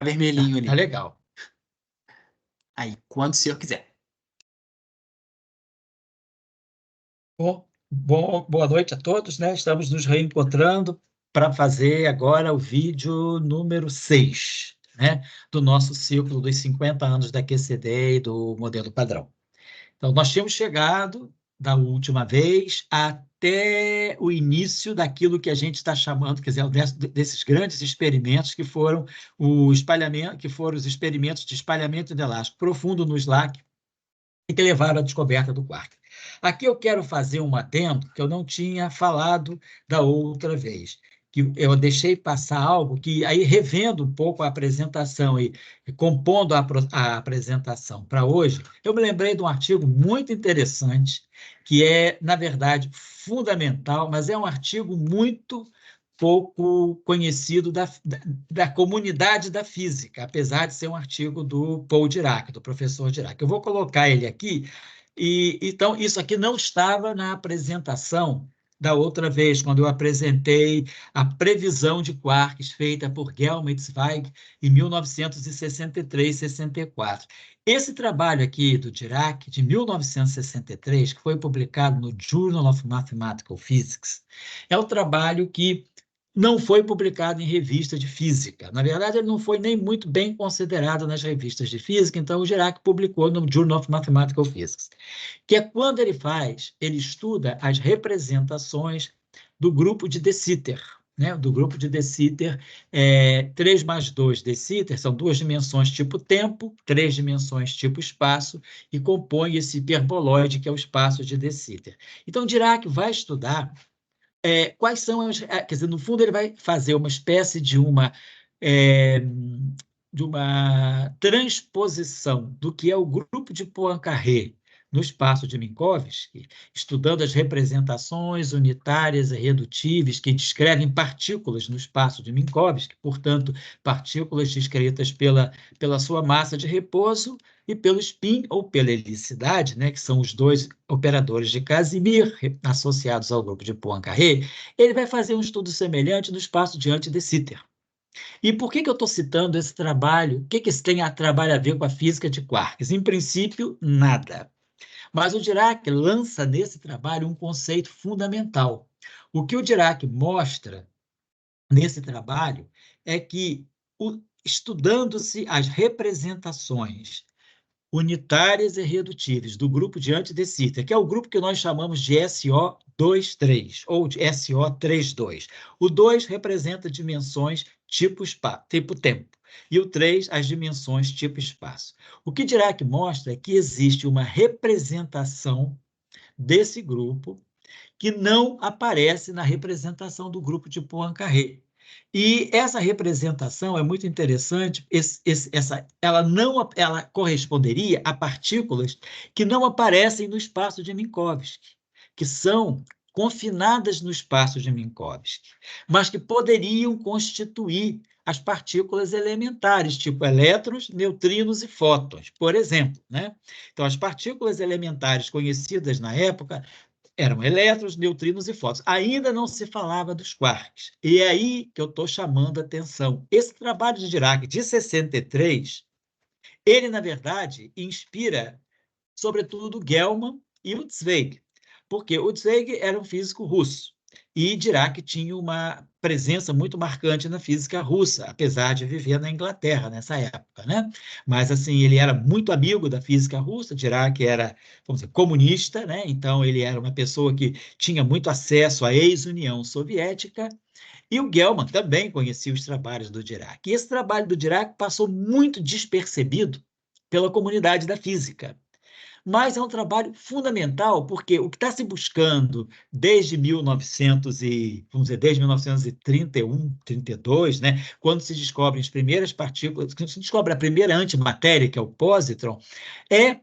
vermelhinho Tá ali. legal. Aí, quando o senhor quiser. Bom, boa noite a todos, né? Estamos nos reencontrando para fazer agora o vídeo número 6, né? Do nosso ciclo dos 50 anos da QCD e do modelo padrão. Então, nós tínhamos chegado, da última vez, até o início daquilo que a gente está chamando, quer dizer, desses grandes experimentos que foram o espalhamento, que foram os experimentos de espalhamento de elástico profundo no SLAC e que levaram à descoberta do quark. Aqui eu quero fazer um adendo que eu não tinha falado da outra vez, que eu deixei passar algo que, aí, revendo um pouco a apresentação e compondo a apresentação para hoje, eu me lembrei de um artigo muito interessante, que é, na verdade, fundamental, mas é um artigo muito pouco conhecido da comunidade da física, apesar de ser um artigo do Paul Dirac, do professor Dirac. Eu vou colocar ele aqui, e então isso aqui não estava na apresentação da outra vez, quando eu apresentei a previsão de quarks feita por Gell-Mann e Zweig em 1963-64. Esse trabalho aqui do Dirac, de 1963, que foi publicado no Journal of Mathematical Physics, é o trabalho que não foi publicado em revista de física. Na verdade, ele não foi nem muito bem considerado nas revistas de física, então o Dirac publicou no Journal of Mathematical Physics, que é quando ele estuda as representações do grupo de De Sitter, né? Do grupo de De Sitter, 3 mais 2 De Sitter são 2 dimensões tipo tempo, 3 dimensões tipo espaço, e compõe esse hiperboloide que é o espaço de De Sitter. Então, Dirac vai estudar quais são as... Quer dizer, no fundo, ele vai fazer uma espécie de uma transposição do que é o grupo de Poincaré no espaço de Minkowski, estudando as representações unitárias e redutíveis que descrevem partículas no espaço de Minkowski, portanto, partículas descritas pela sua massa de repouso e pelo spin ou pela helicidade, né, que são os dois operadores de Casimir associados ao grupo de Poincaré. Ele vai fazer um estudo semelhante no espaço diante de Sitter. E por que eu estou citando esse trabalho? O que esse trabalho a ver com a física de quarks? Em princípio, nada. Mas o Dirac lança nesse trabalho um conceito fundamental. O que o Dirac mostra nesse trabalho é que, estudando-se as representações unitárias e redutíveis do grupo diante de Sitter, que é o grupo que nós chamamos de SO23 ou de SO32. O 2 representa dimensões tipo tempo, e o 3 as dimensões tipo espaço. O que Dirac mostra é que existe uma representação desse grupo que não aparece na representação do grupo de Poincaré. E essa representação é muito interessante, ela corresponderia a partículas que não aparecem no espaço de Minkowski, que são confinadas no espaço de Minkowski, mas que poderiam constituir as partículas elementares, tipo elétrons, neutrinos e fótons, por exemplo, né? Então, as partículas elementares conhecidas na época eram elétrons, neutrinos e fótons. Ainda não se falava dos quarks. E é aí que eu estou chamando a atenção. Esse trabalho de Dirac, de 63, ele, na verdade, inspira, sobretudo, Gell-Mann e o Zweig, porque o Zweig era um físico russo, e Dirac tinha uma presença muito marcante na física russa, apesar de viver na Inglaterra nessa época, né? Mas, assim, ele era muito amigo da física russa. Dirac era, vamos dizer, comunista, né? Então ele era uma pessoa que tinha muito acesso à ex-União Soviética, e o Gell-Mann também conhecia os trabalhos do Dirac. E esse trabalho do Dirac passou muito despercebido pela comunidade da física. Mas é um trabalho fundamental, porque o que está se buscando desde 1900 vamos dizer, desde 1931, 32, né, quando se descobrem as primeiras partículas, quando se descobre a primeira antimatéria, que é o positron, é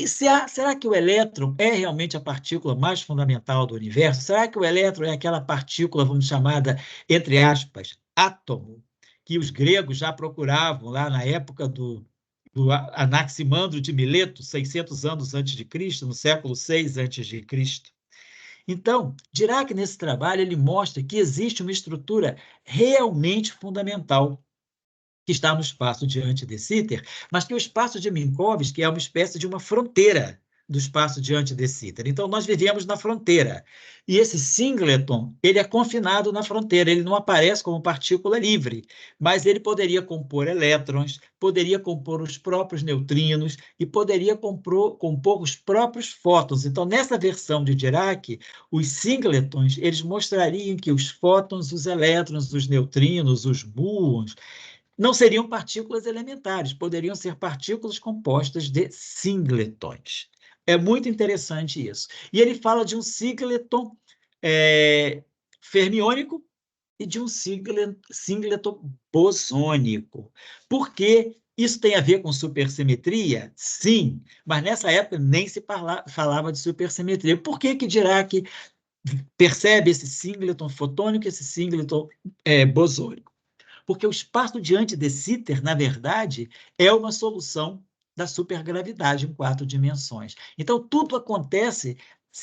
será que o elétron é realmente a partícula mais fundamental do universo? Será que o elétron é aquela partícula, vamos chamada, entre aspas, átomo, que os gregos já procuravam lá na época do Anaximandro de Mileto, 600 anos antes de Cristo, no século 6 antes de Cristo? Então, Dirac, nesse trabalho, ele mostra que existe uma estrutura realmente fundamental que está no espaço diante de Sitter, mas que o espaço de Minkowski é uma espécie de uma fronteira do espaço diante de Sitter. Então, nós vivemos na fronteira. E esse singleton, ele é confinado na fronteira, ele não aparece como partícula livre, mas ele poderia compor elétrons, poderia compor os próprios neutrinos e poderia compor os próprios fótons. Então, nessa versão de Dirac, os singletons, eles mostrariam que os fótons, os elétrons, os neutrinos, os muons, não seriam partículas elementares, poderiam ser partículas compostas de singletons. É muito interessante isso. E ele fala de um singleton fermiônico e de um singleton bosônico. Por quê? Isso tem a ver com supersimetria? Sim, mas nessa época nem se falava de supersimetria. Por que que Dirac percebe esse singleton fotônico e esse singleton bosônico? Porque o espaço diante de Sitter, na verdade, é uma solução da supergravidade em 4 dimensões. Então, tudo acontece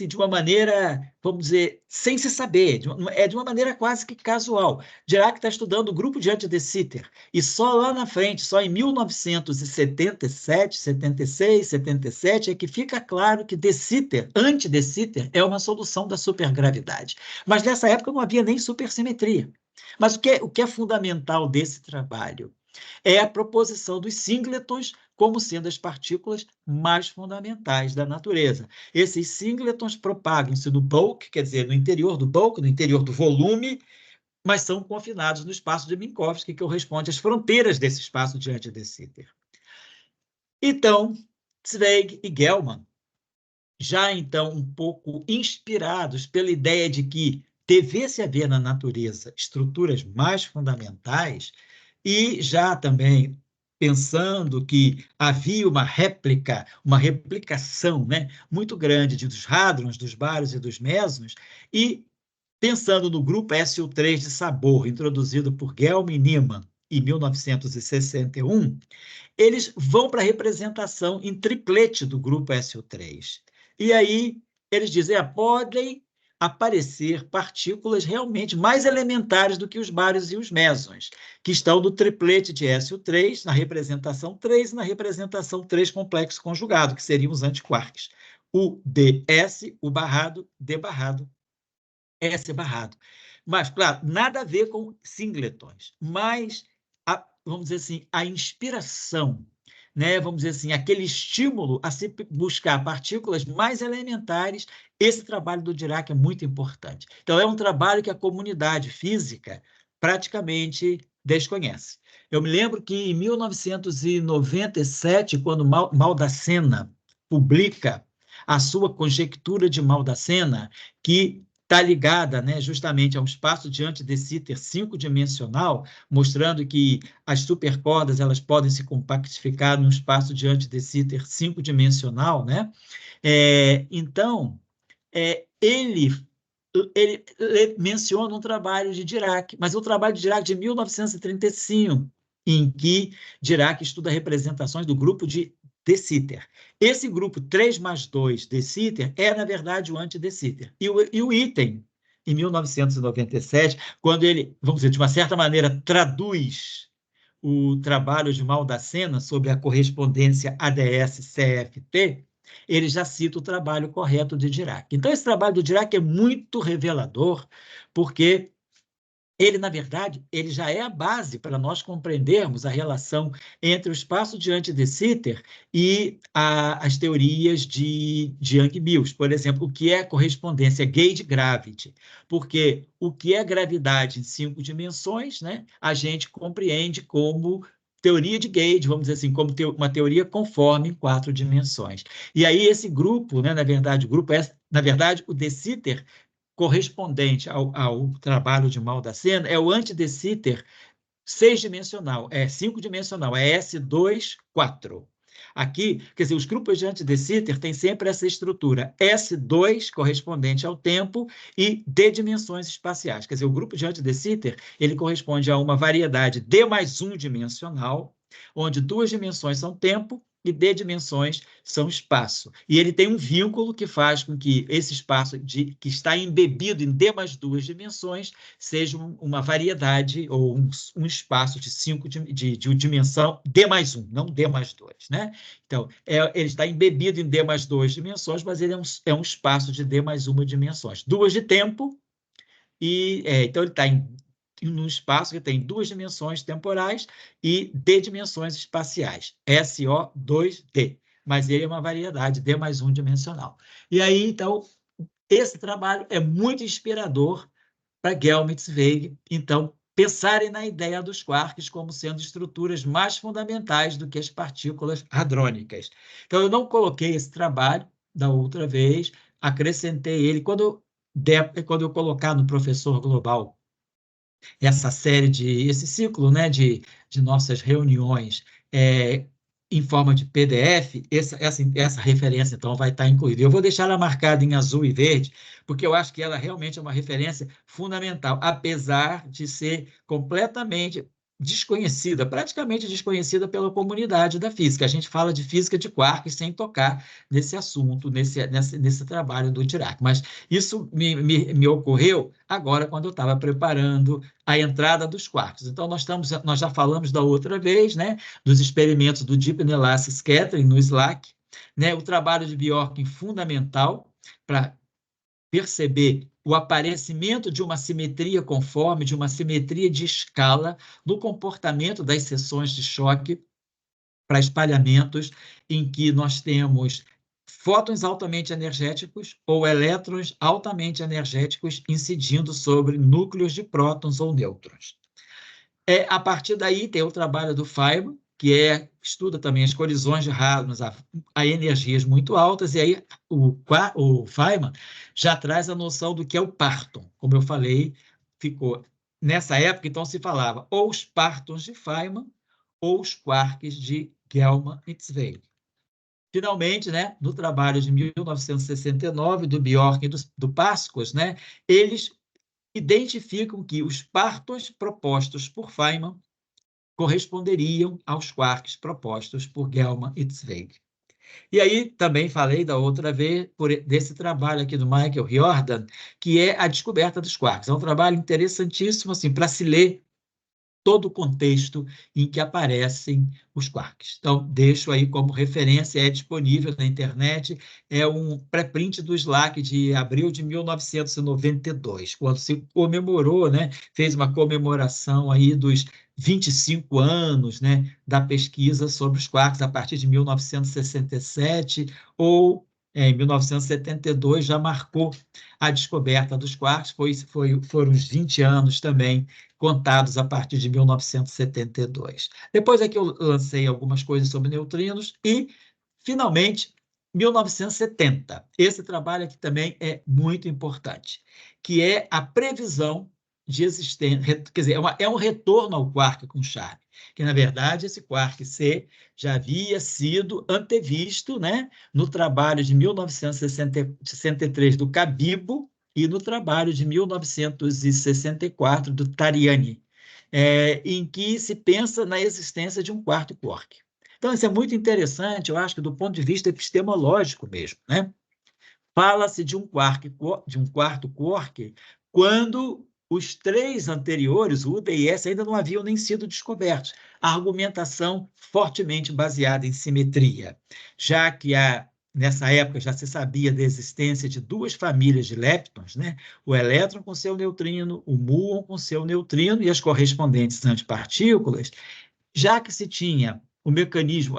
de uma maneira, vamos dizer, sem se saber, de uma maneira quase que casual. Dirac está estudando o grupo diante de Sitter, e só lá na frente, só em 1977, 76, 77, é que fica claro que de Sitter, anti-de Sitter, é uma solução da supergravidade. Mas nessa época não havia nem supersimetria. Mas o que é fundamental desse trabalho é a proposição dos singletons como sendo as partículas mais fundamentais da natureza. Esses singletons propagam-se no bulk, quer dizer, no interior do bulk, no interior do volume, mas são confinados no espaço de Minkowski, que corresponde às fronteiras desse espaço diante de Sitter. Então, Zweig e Gell-Mann, já então um pouco inspirados pela ideia de que devesse haver na natureza estruturas mais fundamentais, e já também pensando que havia uma réplica, uma replicação, né, muito grande dos hadrons, dos bários e dos mesons, e pensando no grupo SU3 de sabor, introduzido por Gell-Mann e Niemann em 1961, eles vão para a representação em triplete do grupo SU3. E aí eles dizem, podem aparecer partículas realmente mais elementares do que os bários e os mesons, que estão no triplete de SU3, na representação 3 e na representação 3 complexo conjugado, que seriam os antiquarks. O DS, o barrado, D barrado, S barrado. Mas, claro, nada a ver com singletons, mas, vamos dizer assim, a inspiração, né? Vamos dizer assim, aquele estímulo a se buscar partículas mais elementares, esse trabalho do Dirac é muito importante. Então, é um trabalho que a comunidade física praticamente desconhece. Eu me lembro que em 1997, quando Maldacena publica a sua conjectura de Maldacena, que está ligada, né, justamente a um espaço diante de Sitter 5-dimensional, mostrando que as supercordas elas podem se compactificar num espaço diante de Sitter 5-dimensional, né? Então, ele menciona um trabalho de Dirac, mas é um trabalho de Dirac de 1935, em que Dirac estuda representações do grupo de Sitter. Esse grupo 3 mais 2 de Sitter é, na verdade, o anti-de Sitter. E o item, em 1997, quando ele, vamos dizer, de uma certa maneira, traduz o trabalho de Maldacena sobre a correspondência ADS-CFT, ele já cita o trabalho correto de Dirac. Então, esse trabalho do Dirac é muito revelador, porque ele, na verdade, ele já é a base para nós compreendermos a relação entre o espaço diante de Sitter e as teorias de Young-Mills. Por exemplo, o que é correspondência gauge-gravity? Porque o que é gravidade em 5 dimensões, né, a gente compreende como teoria de Gauge, vamos dizer assim, como uma teoria conforme em 4 dimensões. E aí esse grupo, né, na verdade, o de Sitter, correspondente ao trabalho de Maldacena, é o anti-de Sitter 6-dimensional, 5-dimensional, é S2, 4. Aqui, quer dizer, os grupos de anti-de Sitter têm sempre essa estrutura, S2 correspondente ao tempo e D dimensões espaciais. Quer dizer, o grupo de anti-de Sitter, ele corresponde a uma variedade D mais 1 dimensional, onde 2 dimensões são tempo e D dimensões são espaço. E ele tem um vínculo que faz com que esse espaço que está embebido em D mais 2 dimensões seja uma variedade ou um espaço de dimensão D mais 1, não D mais 2, né? Então, ele está embebido em D mais 2 dimensões, mas ele é um espaço de D mais 1 dimensões. 2 de tempo, então ele está num espaço que tem 2 dimensões temporais e D dimensões espaciais, SO2D, mas ele é uma variedade D mais 1 dimensional. E aí, então, esse trabalho é muito inspirador para Gell-Mitzweig, então, pensarem na ideia dos quarks como sendo estruturas mais fundamentais do que as partículas hadrônicas. Então, eu não coloquei esse trabalho da outra vez, acrescentei ele. Quando eu colocar no Professor Global esse ciclo, né, de nossas reuniões em forma de PDF, essa referência, então, vai estar incluída. Eu vou deixar ela marcada em azul e verde, porque eu acho que ela realmente é uma referência fundamental, apesar de ser completamente desconhecida, praticamente desconhecida pela comunidade da física. A gente fala de física de quarks sem tocar nesse assunto, nesse trabalho do Dirac. Mas isso me ocorreu agora, quando eu estava preparando a entrada dos quarks. Então, nós já falamos da outra vez, né, dos experimentos do Deep Inelastic Scattering no SLAC, né, o trabalho de Bjorken fundamental para perceber o aparecimento de uma simetria conforme, de uma simetria de escala no comportamento das seções de choque para espalhamentos em que nós temos fótons altamente energéticos ou elétrons altamente energéticos incidindo sobre núcleos de prótons ou nêutrons. A partir daí tem o trabalho do Feynman, que estuda também as colisões de hadrons a energias muito altas, e aí o Feynman já traz a noção do que é o parton. Como eu falei, ficou nessa época, então se falava ou os partons de Feynman ou os quarks de Gell-Mitzweig. Finalmente, né, no trabalho de 1969, do Bjorken e do Pascos, né, eles identificam que os partons propostos por Feynman corresponderiam aos quarks propostos por Gell-Mitzweig. E aí também falei da outra vez desse trabalho aqui do Michael Riordan, que é a descoberta dos quarks. É um trabalho interessantíssimo assim, para se ler todo o contexto em que aparecem os quarks. Então, deixo aí como referência, é disponível na internet, é um pré-print do SLAC de abril de 1992, quando se comemorou, né, fez uma comemoração aí dos 25 anos, né, da pesquisa sobre os quarks a partir de 1967, ou em 1972 já marcou a descoberta dos quarks, foram os 20 anos também contados a partir de 1972. Depois é que eu lancei algumas coisas sobre neutrinos e, finalmente, 1970. Esse trabalho aqui também é muito importante, que é a previsão de existência, quer dizer, é um retorno ao quark com charme, que, na verdade, esse quark C já havia sido antevisto, né, no trabalho de 1963 do Cabibbo, e no trabalho de 1964 do Tariani, em que se pensa na existência de um quarto quark. Então, isso é muito interessante, eu acho que do ponto de vista epistemológico mesmo, né? Fala-se de um quarto quark quando os 3 anteriores, o U, D e S, ainda não haviam nem sido descobertos. A argumentação fortemente baseada em simetria, já que nessa época já se sabia da existência de 2 famílias de leptons, né? O elétron com seu neutrino, o muon com seu neutrino e as correspondentes antipartículas, já que se tinha o mecanismo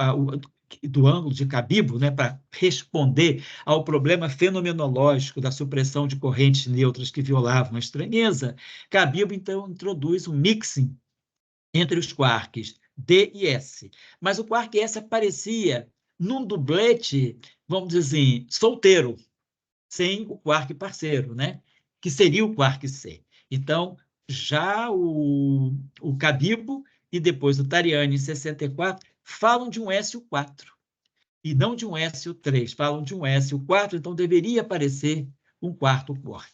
do ângulo de Cabibbo, né, para responder ao problema fenomenológico da supressão de correntes neutras que violavam a estranheza, Cabibbo, então, introduz um mixing entre os quarks D e S. Mas o quark S aparecia num dublete, vamos dizer assim, solteiro, sem o quark parceiro, né? Que seria o quark C. Então, já o Cabibbo e depois o Tariani, em 64, falam de um SO4 e não de um SO3, falam de um SO4, então deveria aparecer um quarto quark.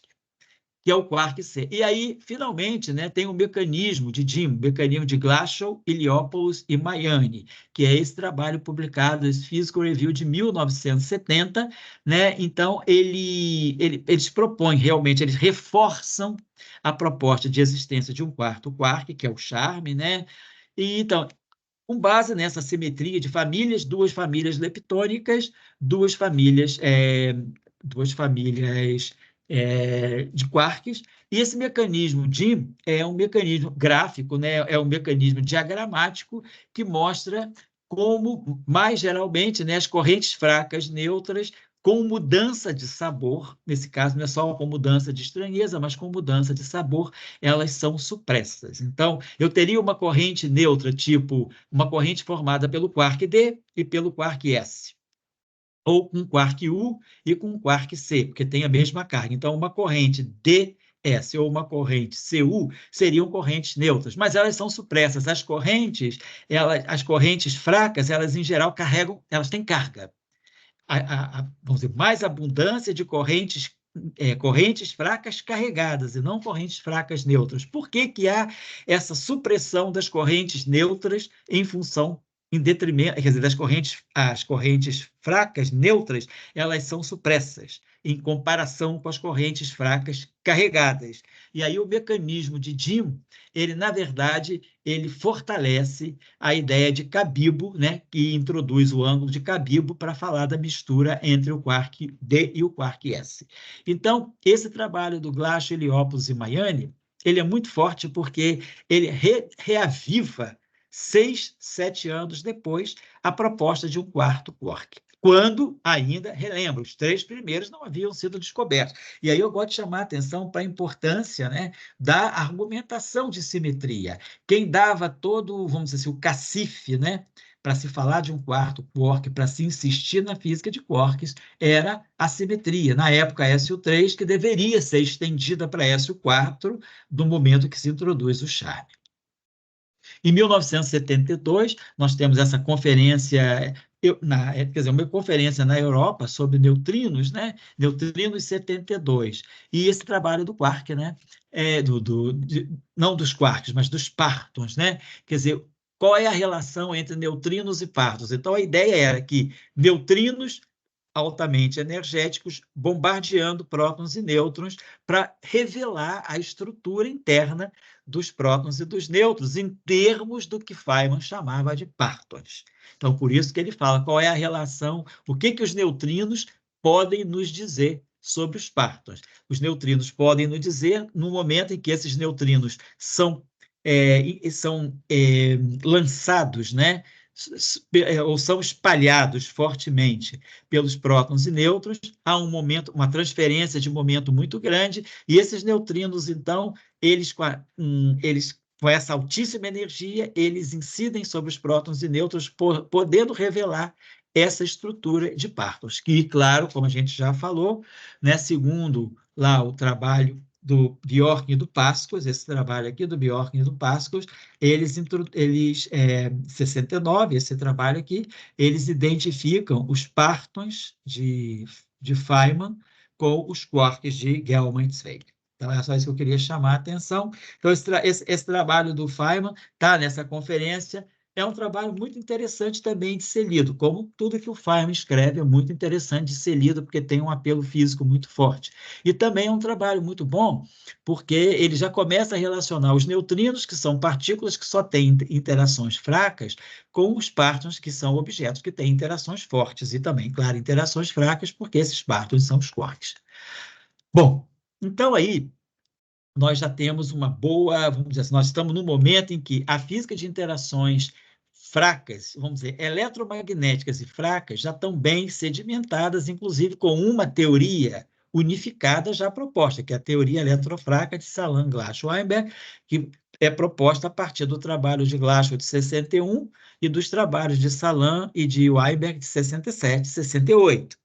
que é o quark C. E aí, finalmente, né, tem o mecanismo de DIM, o mecanismo de Glashow, Iliopoulos e Maiani, que é esse trabalho publicado, esse Physical Review de 1970, né? Então, eles propõem realmente, eles reforçam a proposta de existência de um quarto quark, que é o charme, né? E, então, com base nessa simetria de famílias, duas famílias leptônicas, duas famílias de quarks, e esse mecanismo DIM é um mecanismo gráfico, né? É um mecanismo diagramático que mostra como, mais geralmente, né, as correntes fracas neutras com mudança de sabor, nesse caso não é só com mudança de estranheza, mas com mudança de sabor, elas são supressas. Então, eu teria uma corrente neutra, tipo uma corrente formada pelo quark D e pelo quark S, ou com quark U e com quark C, porque tem a mesma carga. Então, uma corrente DS ou uma corrente CU seriam correntes neutras, mas elas são supressas. As correntes fracas, elas em geral carregam, elas têm carga. Vamos dizer, mais abundância de correntes fracas carregadas e não correntes fracas neutras. Por que que há essa supressão das correntes neutras em detrimento, quer dizer, as correntes fracas neutras, elas são supressas em comparação com as correntes fracas carregadas. E aí o mecanismo de DIM, ele, na verdade, ele fortalece a ideia de Cabibbo, né, que introduz o ângulo de Cabibbo para falar da mistura entre o quark D e o quark S. Então, esse trabalho do Glashow, Iliopoulos e Maiani, ele é muito forte porque ele reaviva 6, 7 anos depois a proposta de um quarto quark, quando ainda, relembro, os 3 primeiros não haviam sido descobertos. E aí eu gosto de chamar a atenção para a importância, né, da argumentação de simetria. Quem dava todo, vamos dizer assim, o cacife, né, para se falar de um quarto quark, para se insistir na física de quarks, era a simetria. Na época, SU3, que deveria ser estendida para SU4, do momento que se introduz o charme. Em 1972, nós temos essa conferência, quer dizer, uma conferência na Europa sobre neutrinos, né? Neutrinos 72. E esse trabalho do quark, né? Não dos quarks, mas dos partons, né? Quer dizer, qual é a relação entre neutrinos e partons? Então, a ideia era que neutrinos altamente energéticos bombardeando prótons e nêutrons para revelar a estrutura interna dos prótons e dos nêutrons em termos do que Feynman chamava de partons. Então, por isso que ele fala qual é a relação, o que os neutrinos podem nos dizer sobre os partons. Os neutrinos podem nos dizer no momento em que esses neutrinos são lançados, né, ou são espalhados fortemente pelos prótons e nêutrons, há uma transferência de momento muito grande, e esses neutrinos, então, eles com essa altíssima energia, eles incidem sobre os prótons e nêutrons, podendo revelar essa estrutura de partons, que, claro, como a gente já falou, né, segundo lá o trabalho do Bjork e do Pascos, esse trabalho aqui do Bjork e do Pascos, 69, esse trabalho aqui, eles identificam os partons de Feynman com os quarks de Gell-Mann-Zweig. Então, é só isso que eu queria chamar a atenção. Então, esse trabalho do Feynman está nessa conferência, é um trabalho muito interessante também de ser lido, como tudo que o Feynman escreve é muito interessante de ser lido, porque tem um apelo físico muito forte. E também é um trabalho muito bom, porque ele já começa a relacionar os neutrinos, que são partículas que só têm interações fracas, com os partons, que são objetos que têm interações fortes, e também, claro, interações fracas, porque esses partons são os quarks. Bom, então aí nós já temos uma boa, vamos dizer assim, nós estamos no momento em que a física de interações fracas, vamos dizer, eletromagnéticas e fracas, já estão bem sedimentadas, inclusive com uma teoria unificada já proposta, que é a teoria eletrofraca de Salam, Glashow, Weinberg, que é proposta a partir do trabalho de Glashow de 61 e dos trabalhos de Salam e de Weinberg de 67 e 68.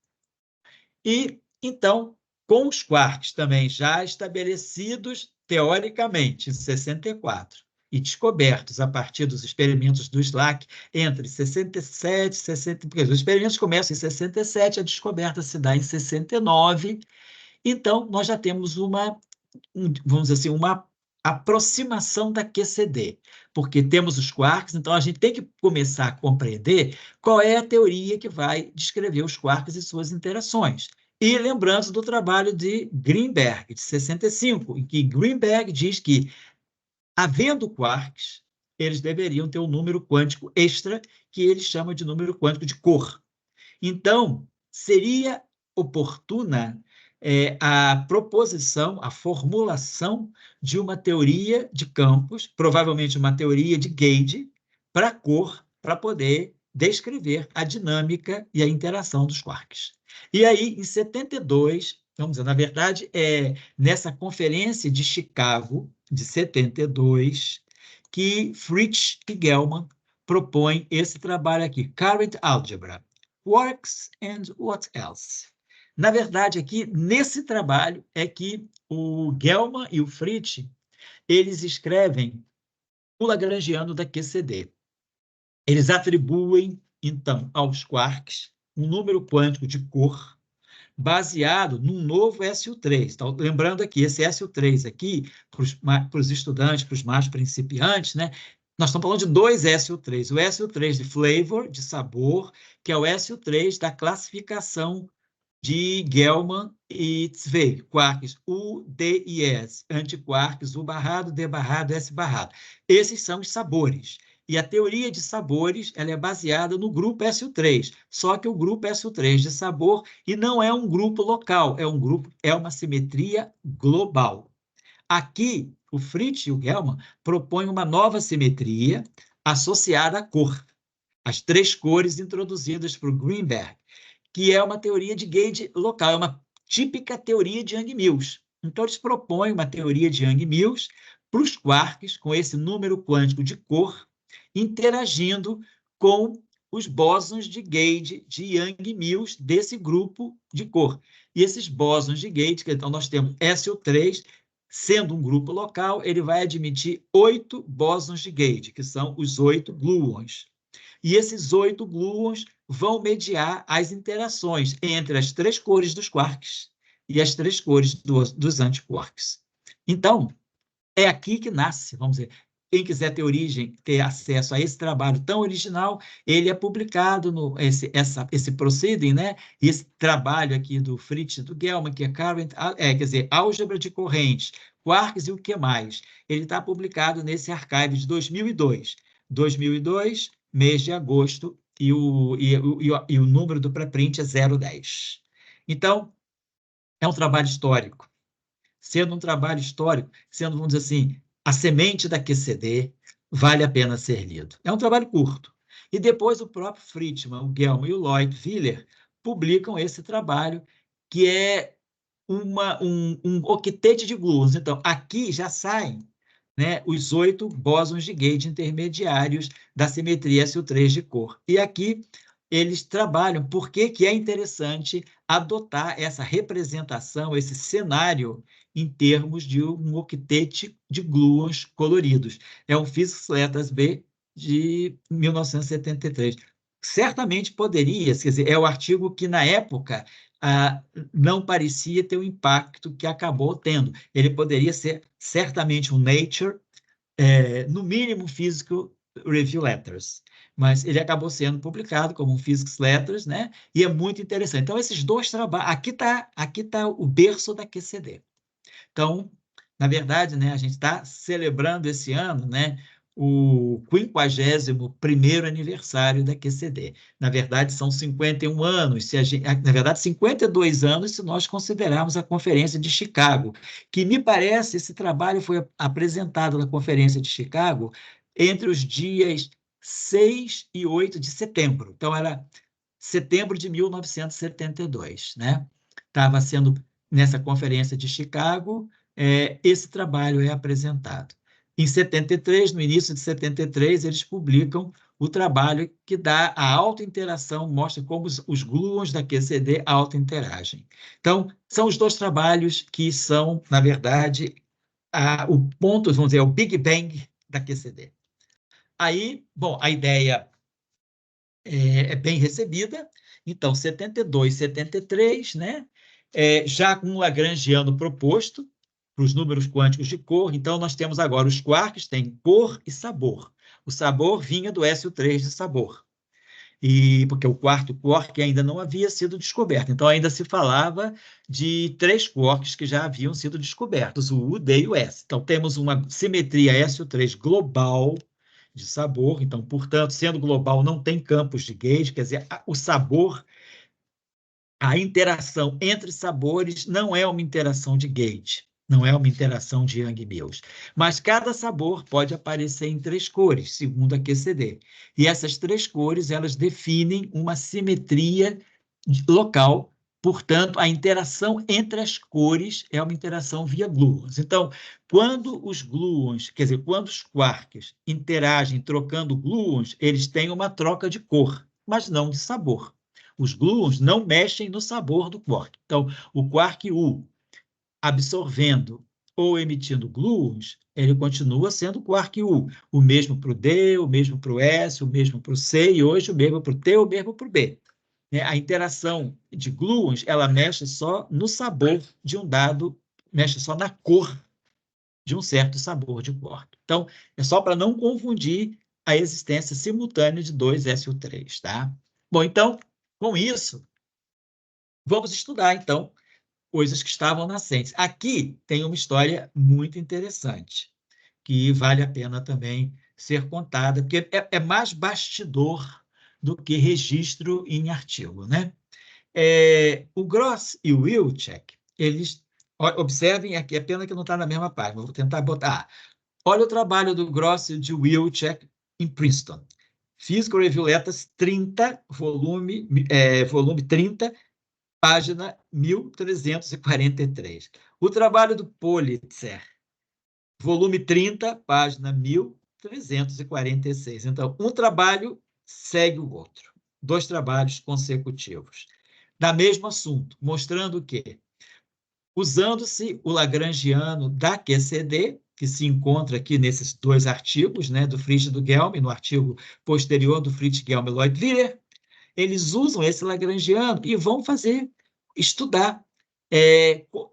E, então, com os quarks também já estabelecidos teoricamente em 64 e descobertos a partir dos experimentos do SLAC entre 67 e 60, porque os experimentos começam em 67, a descoberta se dá em 69, então nós já temos uma vamos dizer assim, uma aproximação da QCD, porque temos os quarks, então a gente tem que começar a compreender qual é a teoria que vai descrever os quarks e suas interações. E lembrando do trabalho de Greenberg, de 65, em que Greenberg diz que, havendo quarks, eles deveriam ter um número quântico extra, que ele chama de número quântico de cor. Então, seria oportuna a proposição, a formulação de uma teoria de campos, provavelmente uma teoria de Gauge, para a cor, para poder descrever a dinâmica e a interação dos quarks. E aí, em 72, vamos dizer, na verdade, nessa conferência de Chicago, de 72, que Fritsch e Gell-Mann propõem esse trabalho aqui, Current Algebra, Quarks and What Else? Na verdade, aqui, nesse trabalho, é que o Gell-Mann e o Fritsch, eles escrevem o lagrangiano da QCD. Eles atribuem, então, aos quarks um número quântico de cor baseado num novo SU3. Então, lembrando aqui, esse SU3 aqui, para os estudantes, para os mais principiantes, né? Nós estamos falando de dois SU3. O SU3 de flavor, de sabor, que é o SU3 da classificação de Gell-Mann e Zweig, quarks U, D e S, antiquarks U barrado, D barrado, S barrado. Esses são os sabores. E a teoria de sabores ela é baseada no grupo SU3, só que o grupo SU3 de sabor e não é um grupo local, é uma simetria global. Aqui, o Fritsch e o Gell-Mann propõem uma nova simetria associada à cor, as três cores introduzidas por Greenberg, que é uma teoria de Gauge local, é uma típica teoria de Young-Mills. Então, eles propõem uma teoria de Young-Mills para os quarks, com esse número quântico de cor, interagindo com os bósons de Gauge de Young-Mills desse grupo de cor. E esses bósons de Gauge, então nós temos SO3, sendo um grupo local, ele vai admitir 8 bósons de Gauge, que são os 8 gluons. E esses 8 gluons vão mediar as interações entre as três cores dos quarks e as três cores dos antiquarks. Então, é aqui que nasce, vamos dizer, quem quiser ter origem, ter acesso a esse trabalho tão original, ele é publicado no esse proceeding, né? E esse trabalho aqui do Fritsch e do Gell-Mann, que é quer dizer, álgebra de correntes, quarks e o que mais? Ele está publicado nesse archive de 2002. 2002, mês de agosto, e o número do pré-print é 010. Então, é um trabalho histórico. Sendo um trabalho histórico, sendo, vamos dizer assim, a semente da QCD, vale a pena ser lido. É um trabalho curto. E depois o próprio Friedman, o Gell-Mann e o Lloyd Wheeler publicam esse trabalho, que é um octete de gluons. Então, aqui já saem, né, os 8 bósons de Gauge intermediários da simetria SU3 de cor. E aqui eles trabalham por que é interessante adotar essa representação, esse cenário, em termos de um octete de gluons coloridos. É um Physics Letters B de 1973. Certamente poderia, quer dizer, é o artigo que, na época, não parecia ter o impacto que acabou tendo. Ele poderia ser certamente um Nature, no mínimo Physical Review Letters, mas ele acabou sendo publicado como um Physics Letters, né? E é muito interessante. Então, esses dois trabalhos... Aqui tá o berço da QCD. Então, na verdade, né, a gente está celebrando esse ano, né, o 51º aniversário da QCD. Na verdade, são 51 anos, na verdade, 52 anos se nós considerarmos a Conferência de Chicago, que me parece, esse trabalho foi apresentado na Conferência de Chicago entre os dias 6 e 8 de setembro. Então, era setembro de 1972, né? Estava sendo, nessa Conferência de Chicago, esse trabalho é apresentado. Em 73, no início de 73, eles publicam o trabalho que dá a autointeração, mostra como os gluons da QCD autointeragem. Então, são os dois trabalhos que são, na verdade, o ponto, vamos dizer, o Big Bang da QCD. Aí, bom, a ideia é bem recebida. Então, 72, 73, né? Já com o lagrangiano proposto, para os números quânticos de cor. Então, nós temos agora os quarks, têm cor e sabor. O sabor vinha do SO3 de sabor. Porque o quarto quark ainda não havia sido descoberto. Então, ainda se falava de 3 quarks que já haviam sido descobertos, o U, D e o S. Então, temos uma simetria SO3 global de sabor. Então, portanto, sendo global, não tem campos de gauge, quer dizer, o sabor, a interação entre sabores não é uma interação de gauge, não é uma interação de Young-Mills. Mas cada sabor pode aparecer em 3 cores, segundo a QCD. E essas 3 cores, elas definem uma simetria local. Portanto, a interação entre as cores é uma interação via gluons. Então, quando os gluons, quer dizer, quando os quarks interagem trocando gluons, eles têm uma troca de cor, mas não de sabor. Os gluons não mexem no sabor do quark. Então, o quark U absorvendo ou emitindo gluons, ele continua sendo quark U. O mesmo para o D, o mesmo para o S, o mesmo para o C, e hoje o mesmo para o T, o mesmo para o B. A interação de gluons, ela mexe só no sabor de um dado, mexe só na cor de um certo sabor de quark. Então, é só para não confundir a existência simultânea de 2 SO3, tá? Bom, então, com isso, vamos estudar, então, coisas que estavam nascentes. Aqui tem uma história muito interessante, que vale a pena também ser contada, porque é mais bastidor do que registro em artigo, né? O Gross e o Wilczek, eles, observem aqui, é pena que não está na mesma página, vou tentar botar. Olha o trabalho do Gross e de Wilczek em Princeton. Physical Review Letters 30, volume 30, página 1343. O trabalho do Politzer, volume 30, página 1346. Então, um trabalho segue o outro. 2 trabalhos consecutivos. Da mesmo assunto, mostrando que, usando-se o lagrangiano da QCD, que se encontra aqui nesses 2 artigos, né, do Fritz e do Gelmi, no artigo posterior do Fritz, Gelmi e Lloyd-Wheeler, eles usam esse lagrangiano e vão estudar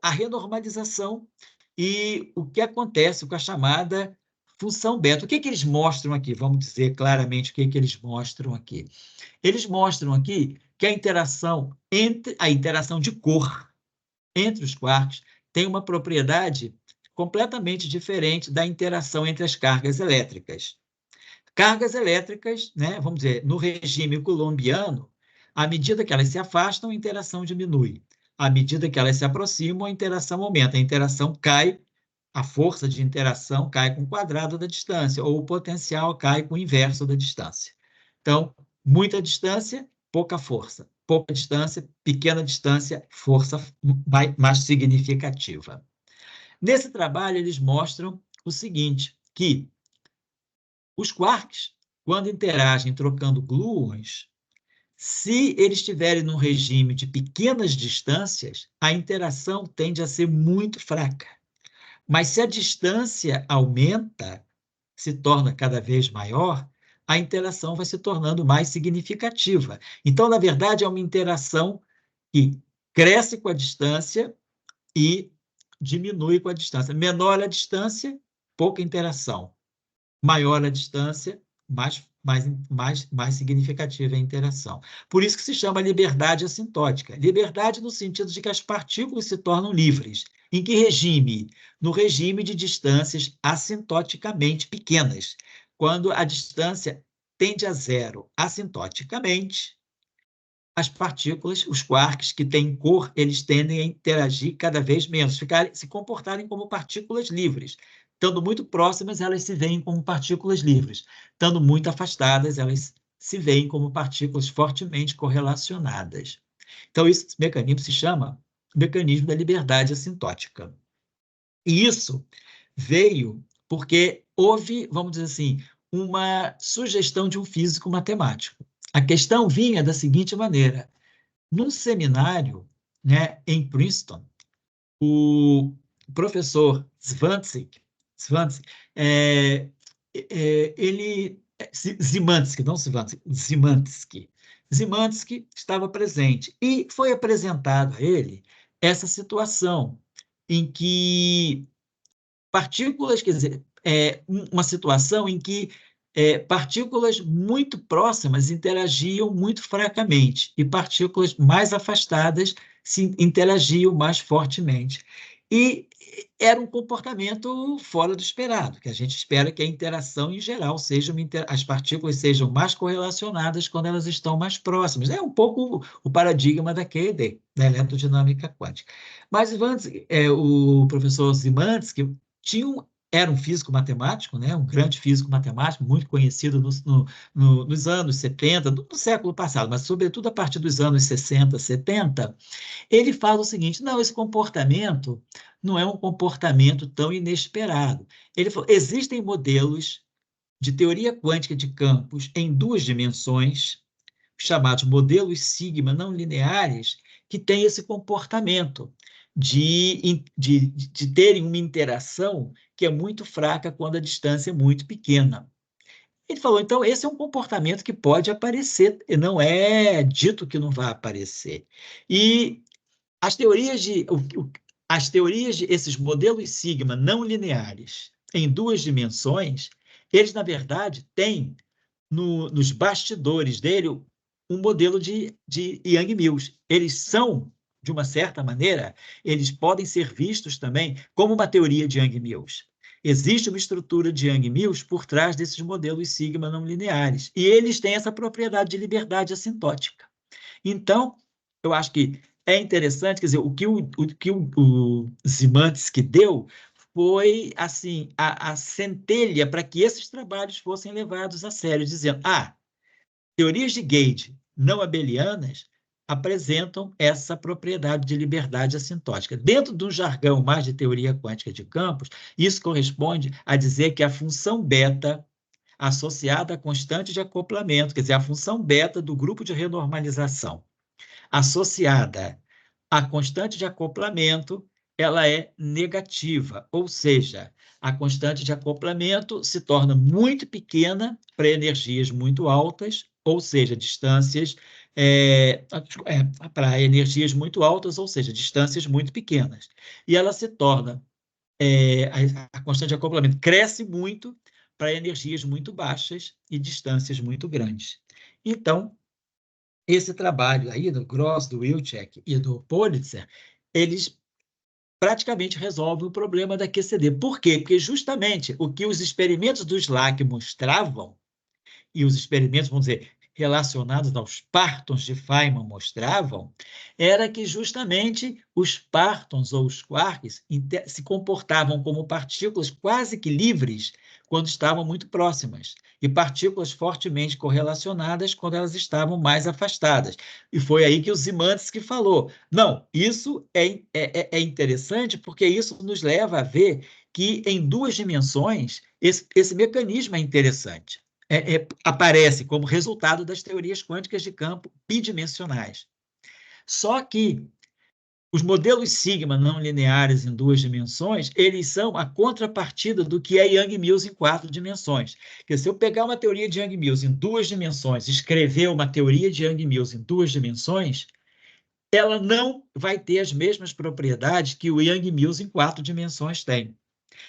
a renormalização e o que acontece com a chamada função beta. O que eles mostram aqui? Vamos dizer claramente o que eles mostram aqui. Eles mostram aqui que a interação de cor entre os quarks tem uma propriedade completamente diferente da interação entre as cargas elétricas. Cargas elétricas, né, vamos dizer, no regime coulombiano, à medida que elas se afastam, a interação diminui. À medida que elas se aproximam, a interação aumenta. A interação cai, a força de interação cai com o quadrado da distância, ou o potencial cai com o inverso da distância. Então, muita distância, pouca força. Pouca distância, pequena distância, força mais significativa. Nesse trabalho, eles mostram o seguinte, que os quarks, quando interagem trocando gluons, se eles estiverem num regime de pequenas distâncias, a interação tende a ser muito fraca. Mas se a distância aumenta, se torna cada vez maior, a interação vai se tornando mais significativa. Então, na verdade, é uma interação que cresce com a distância e diminui com a distância. Menor a distância, pouca interação. Maior a distância, mais significativa é a interação. Por isso que se chama liberdade assintótica. Liberdade no sentido de que as partículas se tornam livres. Em que regime? No regime de distâncias assintoticamente pequenas. Quando a distância tende a zero assintoticamente, as partículas, os quarks que têm cor, eles tendem a interagir cada vez menos, se comportarem como partículas livres. Estando muito próximas, elas se veem como partículas livres. Estando muito afastadas, elas se veem como partículas fortemente correlacionadas. Então, esse mecanismo se chama mecanismo da liberdade assintótica. E isso veio porque houve, vamos dizer assim, uma sugestão de um físico matemático. A questão vinha da seguinte maneira: num seminário, né, em Princeton, o professor Szymanczyk, Szymanczyk, não Szymanczyk, Szymanczyk estava presente e foi apresentado a ele essa situação em que partículas, quer dizer, uma situação em que partículas muito próximas interagiam muito fracamente e partículas mais afastadas se interagiam mais fortemente. E era um comportamento fora do esperado, que a gente espera que a interação em geral seja as partículas sejam mais correlacionadas quando elas estão mais próximas. É um pouco o paradigma da QED, da eletrodinâmica quântica. Mas o professor Zimanski era um físico matemático, né? Um grande físico matemático, muito conhecido nos anos 70, do século passado, mas sobretudo a partir dos anos 60, 70, ele fala o seguinte: não, esse comportamento não é um comportamento tão inesperado. Ele falou: existem modelos de teoria quântica de campos em duas dimensões, chamados modelos sigma não lineares, que têm esse comportamento de terem uma interação que é muito fraca quando a distância é muito pequena. Ele falou, então, esse é um comportamento que pode aparecer, e não é dito que não vai aparecer. E as teorias de esses modelos sigma não lineares em duas dimensões, eles, na verdade, têm nos bastidores dele um modelo de Yang-Mills. Eles são, de uma certa maneira, eles podem ser vistos também como uma teoria de Yang-Mills. Existe uma estrutura de Yang-Mills por trás desses modelos sigma não lineares, e eles têm essa propriedade de liberdade assintótica. Então, eu acho que é interessante, quer dizer, o que o Zimanski deu foi assim a centelha para que esses trabalhos fossem levados a sério, dizendo: teorias de Gage não abelianas apresentam essa propriedade de liberdade assintótica. Dentro do jargão mais de teoria quântica de campos, isso corresponde a dizer que a função beta associada à constante de acoplamento, quer dizer, a função beta do grupo de renormalização, associada à constante de acoplamento, ela é negativa, ou seja, a constante de acoplamento se torna muito pequena para energias muito altas, ou seja, distâncias para energias muito altas, ou seja, distâncias muito pequenas. E ela se torna, a constante de acoplamento cresce muito para energias muito baixas e distâncias muito grandes. Então, esse trabalho aí do Gross, do Wilczek e do Politzer, eles praticamente resolvem o problema da QCD. Por quê? Porque justamente o que os experimentos do SLAC mostravam, e os experimentos, vamos dizer, relacionados aos partons de Feynman mostravam, era que justamente os partons ou os quarks se comportavam como partículas quase que livres quando estavam muito próximas, e partículas fortemente correlacionadas quando elas estavam mais afastadas. E foi aí que o Zimanski falou, não, isso é interessante porque isso nos leva a ver que em duas dimensões esse mecanismo é interessante. Aparece como resultado das teorias quânticas de campo bidimensionais. Só que os modelos sigma não lineares em duas dimensões, eles são a contrapartida do que é Yang-Mills em quatro dimensões. Porque se eu pegar uma teoria de Yang-Mills em duas dimensões, escrever uma teoria de Yang-Mills em duas dimensões, ela não vai ter as mesmas propriedades que o Yang-Mills em quatro dimensões tem.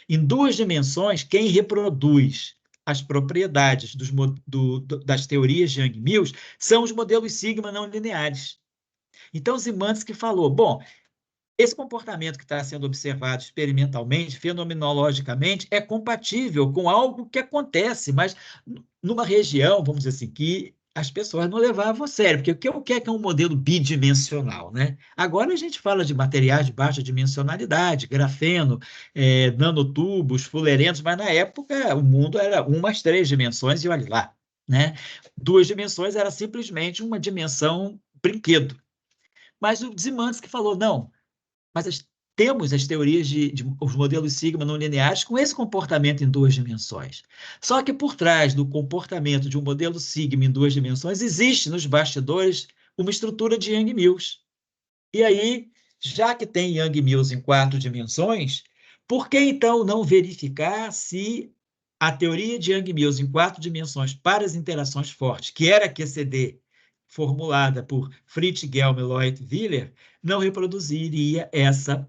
Em duas dimensões, quem reproduz as propriedades das teorias de Yang-Mills são os modelos sigma não lineares. Então, Zimanski falou, bom, esse comportamento que está sendo observado experimentalmente, fenomenologicamente, é compatível com algo que acontece, mas numa região, vamos dizer assim, que as pessoas não levavam a sério, porque o que é um modelo bidimensional, né? Agora a gente fala de materiais de baixa dimensionalidade, grafeno, nanotubos, fullerenos, mas na época o mundo era 1 mais 3 dimensões e olha lá, né? 2 dimensões era simplesmente uma dimensão brinquedo. Mas o Zimanski falou, não, mas temos as teorias os modelos sigma não lineares com esse comportamento em duas dimensões. Só que por trás do comportamento de um modelo sigma em duas dimensões, existe nos bastidores uma estrutura de Yang-Mills. E aí, já que tem Yang-Mills em quatro dimensões, por que então não verificar se a teoria de Yang-Mills em quatro dimensões para as interações fortes, que era a QCD formulada por Fritz Gelmer, Lloyd Wheeler, não reproduziria essa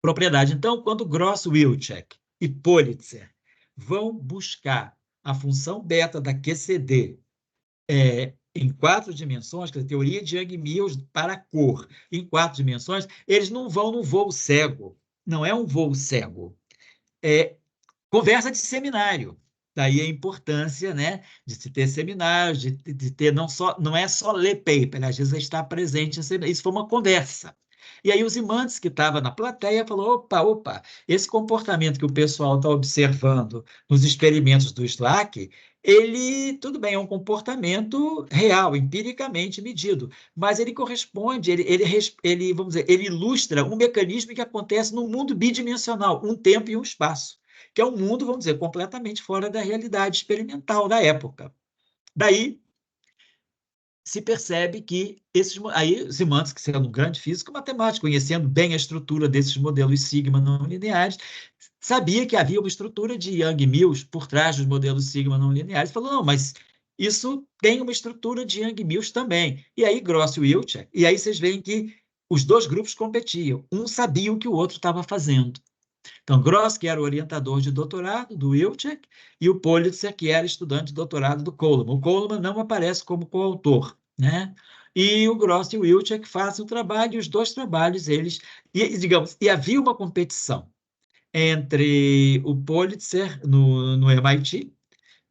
propriedade. Então, quando Gross Wilczek e Politzer vão buscar a função beta da QCD em 4 dimensões, que é a teoria de Young-Mills para a cor, em 4 dimensões, eles não vão no voo cego. Não é um voo cego. É conversa de seminário. Daí a importância, né, de se ter seminários, de ter não é só ler paper, às vezes estar presente. Isso foi uma conversa. E aí os imantes que estavam na plateia falou: opa, esse comportamento que o pessoal está observando nos experimentos do Slack, ele, tudo bem, é um comportamento real, empiricamente medido, mas ele corresponde, vamos dizer, ele ilustra um mecanismo que acontece no mundo bidimensional, um tempo e um espaço, que é um mundo, vamos dizer, completamente fora da realidade experimental da época. Daí se percebe que aí Simansky, sendo um grande físico matemático, conhecendo bem a estrutura desses modelos sigma não lineares, sabia que havia uma estrutura de Young-Mills por trás dos modelos sigma não lineares, falou, não, mas isso tem uma estrutura de Young-Mills também. E aí Gross e Wilczek, e aí vocês veem que os dois grupos competiam, um sabia o que o outro estava fazendo. Então, Gross, que era o orientador de doutorado do Wilczek, e o Politzer, que era estudante de doutorado do Coleman. O Coleman não aparece como coautor, né? E o Gross e o Wilczek fazem o trabalho, e os dois trabalhos, e havia uma competição entre o Politzer no MIT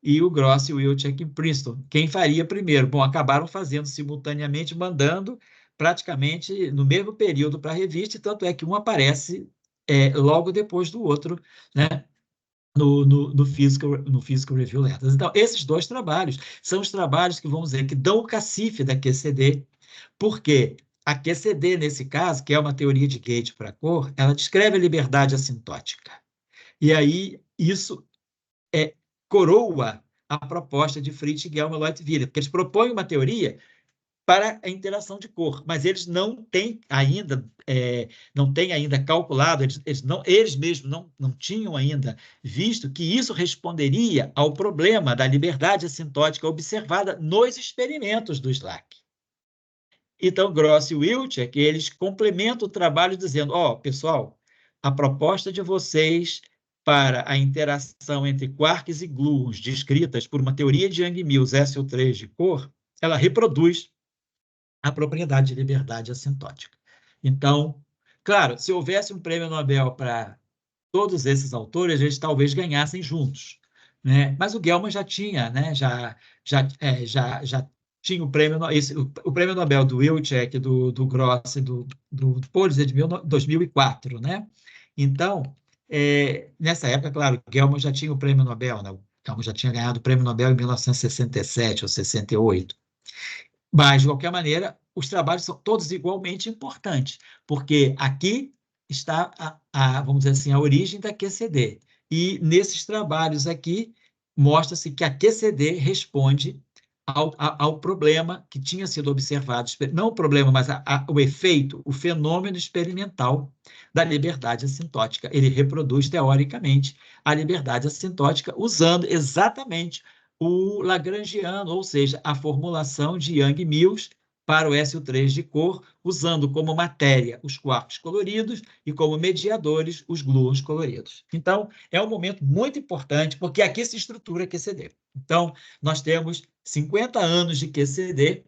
e o Gross e o Wilczek em Princeton. Quem faria primeiro? Bom, acabaram fazendo simultaneamente, mandando praticamente no mesmo período para a revista, e tanto é que um aparece logo depois do outro, né? No Physical Review Letters. Então, esses dois trabalhos são os trabalhos que, vamos dizer, que dão o cacife da QCD, porque a QCD, nesse caso, que é uma teoria de gate para cor, ela descreve a liberdade assintótica. E aí, isso coroa a proposta de Fritz, Gell-Mann e Leut-Wiener, porque eles propõem uma teoria para a interação de cor, mas eles não têm ainda calculado, eles mesmos não tinham ainda visto que isso responderia ao problema da liberdade assintótica observada nos experimentos do Slack. Então, Gross e Wilczek, eles complementam o trabalho dizendo, pessoal, a proposta de vocês para a interação entre quarks e gluons descritas por uma teoria de Young-Mills SO3 de cor, ela reproduz a propriedade de liberdade assintótica. Então, claro, se houvesse um prêmio Nobel para todos esses autores, eles talvez ganhassem juntos, né? Mas o Gell-Mann já tinha, né? Já tinha o prêmio, o prêmio Nobel do Wilczek, do Gross e do Politzer de 2004, né? Então, nessa época, claro, Gell-Mann já tinha o prêmio Nobel, né? O Gell-Mann já tinha ganhado o prêmio Nobel em 1967 ou 68. Mas, de qualquer maneira, os trabalhos são todos igualmente importantes, porque aqui está, vamos dizer assim, a origem da QCD. E nesses trabalhos aqui, mostra-se que a QCD responde ao problema que tinha sido observado, não o problema, mas o efeito, o fenômeno experimental da liberdade assintótica. Ele reproduz, teoricamente, a liberdade assintótica usando exatamente o lagrangiano, ou seja, a formulação de Young-Mills para o SO3 de cor, usando como matéria os quarks coloridos e como mediadores os gluons coloridos. Então, é um momento muito importante, porque aqui se estrutura a QCD. Então, nós temos 50 anos de QCD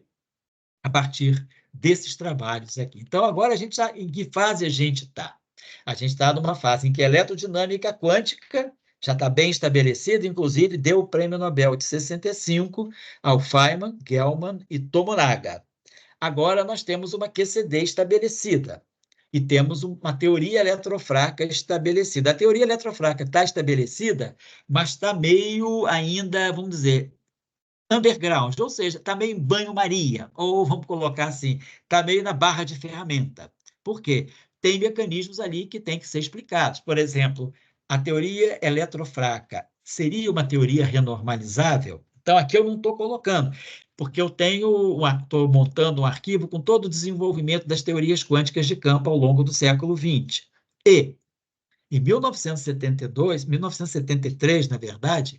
a partir desses trabalhos aqui. Então, agora em que fase a gente está? A gente está numa fase em que a eletrodinâmica quântica já está bem estabelecida, inclusive deu o prêmio Nobel de 65 ao Feynman, Gell-Mann e Tomonaga. Agora nós temos uma QCD estabelecida e temos uma teoria eletrofraca estabelecida. A teoria eletrofraca está estabelecida, mas está meio ainda, vamos dizer, underground, ou seja, está meio em banho-maria, ou vamos colocar assim, está meio na barra de ferramenta. Por quê? Tem mecanismos ali que têm que ser explicados. Por exemplo, a teoria eletrofraca seria uma teoria renormalizável? Então, aqui eu não estou colocando, porque eu estou montando um arquivo com todo o desenvolvimento das teorias quânticas de campo ao longo do século XX. E, em 1973, na verdade,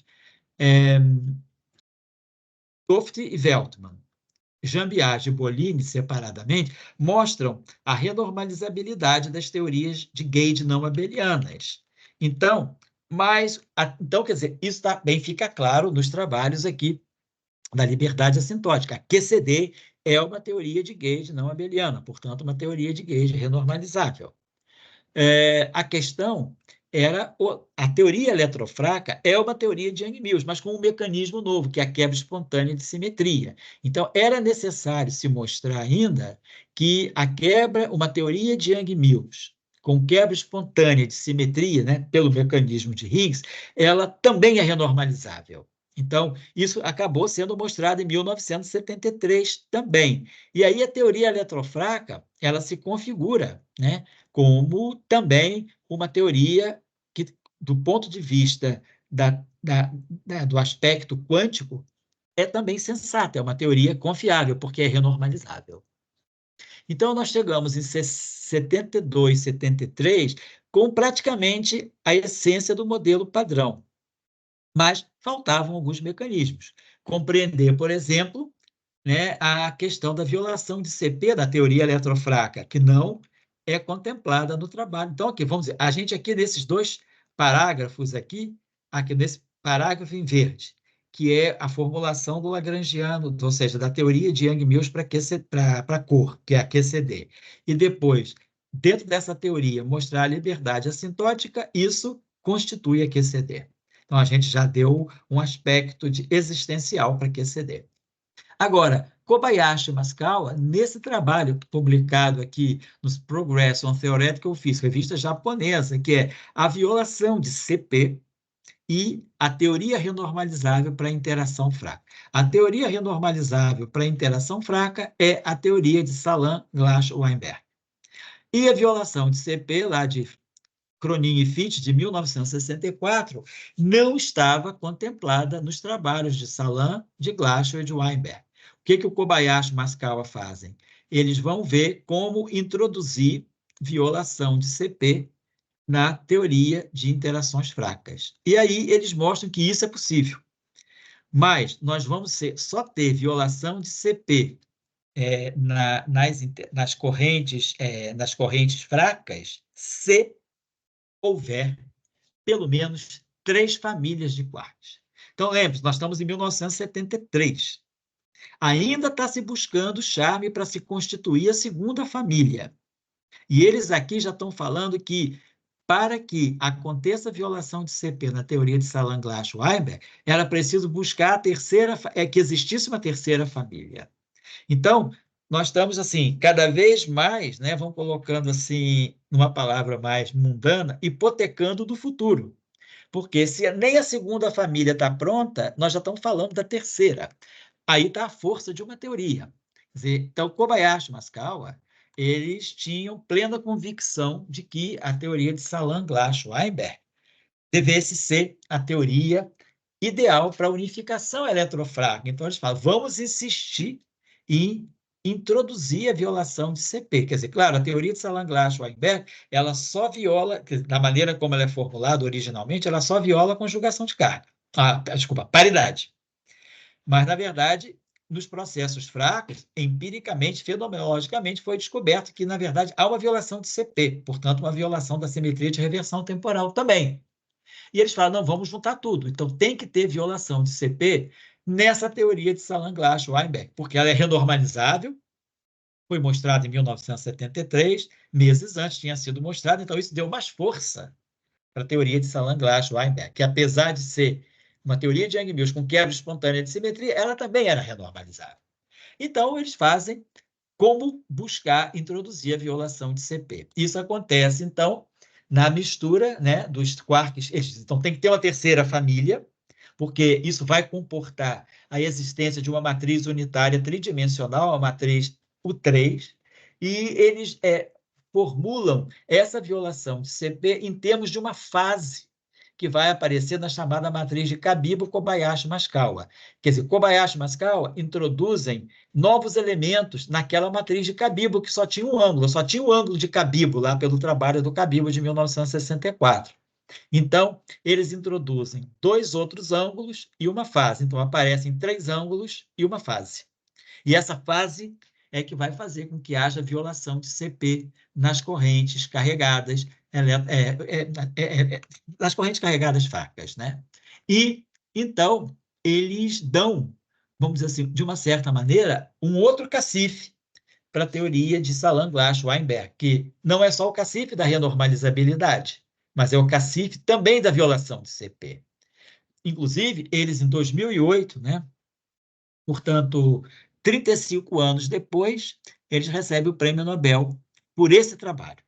Toft e Veltman, Jean Biaggi e Bolini, separadamente, mostram a renormalizabilidade das teorias de gauge não abelianas. Então, Mas, então, quer dizer, isso também fica claro nos trabalhos aqui da liberdade assintótica. A QCD é uma teoria de gauge não abeliana, portanto, uma teoria de gauge renormalizável. A questão era a teoria eletrofraca é uma teoria de Yang-Mills, mas com um mecanismo novo, que é a quebra espontânea de simetria. Então, era necessário se mostrar ainda que a quebra, uma teoria de Yang-Mills, com quebra espontânea de simetria, né, pelo mecanismo de Higgs, ela também é renormalizável. Então, isso acabou sendo mostrado em 1973 também. E aí a teoria eletrofraca, ela se configura, né, como também uma teoria que, do ponto de vista do aspecto quântico, é também sensata, é uma teoria confiável, porque é renormalizável. Então, nós chegamos em 72, 73, com praticamente a essência do modelo padrão, mas faltavam alguns mecanismos. Compreender, por exemplo, né, a questão da violação de CP da teoria eletrofraca, que não é contemplada no trabalho. Então, aqui, vamos dizer, a gente aqui nesses dois parágrafos aqui nesse parágrafo em verde, que é a formulação do lagrangiano, ou seja, da teoria de Yang-Mills para a cor, que é a QCD. E depois, dentro dessa teoria, mostrar a liberdade assintótica, isso constitui a QCD. Então, a gente já deu um aspecto existencial para a QCD. Agora, Kobayashi e Maskawa, nesse trabalho publicado aqui nos Progress on Theoretical Physics, revista japonesa, que é a violação de CP e a teoria renormalizável para a interação fraca. A teoria renormalizável para a interação fraca é a teoria de Salam, Glass, Weinberg. E a violação de CP, lá de Cronin e Fitch, de 1964, não estava contemplada nos trabalhos de Salam, de Glashow e de Weinberg. O que o Kobayashi e Maskawa fazem? Eles vão ver como introduzir violação de CP na teoria de interações fracas. E aí eles mostram que isso é possível. Mas nós vamos só ter violação de CP nas correntes fracas se houver pelo menos 3 famílias de quarks. Então, lembre-se, nós estamos em 1973. Ainda está se buscando charme para se constituir a segunda família. E eles aqui já estão falando que, para que aconteça a violação de CP na teoria de Salam, Glass, Weinberg, era preciso buscar que existisse uma terceira família. Então, nós estamos, assim, cada vez mais, né, vamos colocando, assim, numa palavra mais mundana, hipotecando do futuro. Porque se nem a segunda família está pronta, nós já estamos falando da terceira. Aí está a força de uma teoria. Quer dizer, então, Kobayashi e Maskawa, eles tinham plena convicção de que a teoria de Salam, Glass, Weinberg devesse ser a teoria ideal para a unificação eletrofraca. Então, eles falam, vamos insistir em introduzir a violação de CP. Quer dizer, claro, a teoria de Salam-Glass-Weinberg, ela só viola, da maneira como ela é formulada originalmente, ela só viola a conjugação de carga. Desculpa, paridade. Mas, na verdade, nos processos fracos, empiricamente, fenomenologicamente, foi descoberto que, na verdade, há uma violação de CP, portanto, uma violação da simetria de reversão temporal também. E eles falam, não, vamos juntar tudo. Então, tem que ter violação de CP nessa teoria de Salam-Glass-Weinberg, porque ela é renormalizável, foi mostrada em 1973, meses antes tinha sido mostrada, então isso deu mais força para a teoria de Salam-Glass-Weinberg, que apesar de ser uma teoria de Yang-Mills com quebra espontânea de simetria, ela também era renormalizável. Então, eles fazem como buscar introduzir a violação de CP. Isso acontece, então, na mistura, né, dos quarks. Então, tem que ter uma terceira família, porque isso vai comportar a existência de uma matriz unitária tridimensional, a matriz U3, e eles formulam essa violação de CP em termos de uma fase que vai aparecer na chamada matriz de Cabibbo, Kobayashi e Maskawa. Quer dizer, Kobayashi e Maskawa introduzem novos elementos naquela matriz de Cabibbo, que só tinha um ângulo, só tinha o ângulo de Cabibbo lá pelo trabalho do Cabibbo de 1964. Então, eles introduzem 2 outros ângulos e uma fase. Então, aparecem 3 ângulos e uma fase. E essa fase é que vai fazer com que haja violação de CP nas correntes carregadas, nas correntes carregadas fracas, né? E, então, eles dão, vamos dizer assim, de uma certa maneira, um outro cacife para a teoria de Salam-Glass-Weinberg, que não é só o cacife da renormalizabilidade, mas é o cacife também da violação de CP. Inclusive, eles, em 2008, né, portanto, 35 anos depois, eles recebem o Prêmio Nobel por esse trabalho.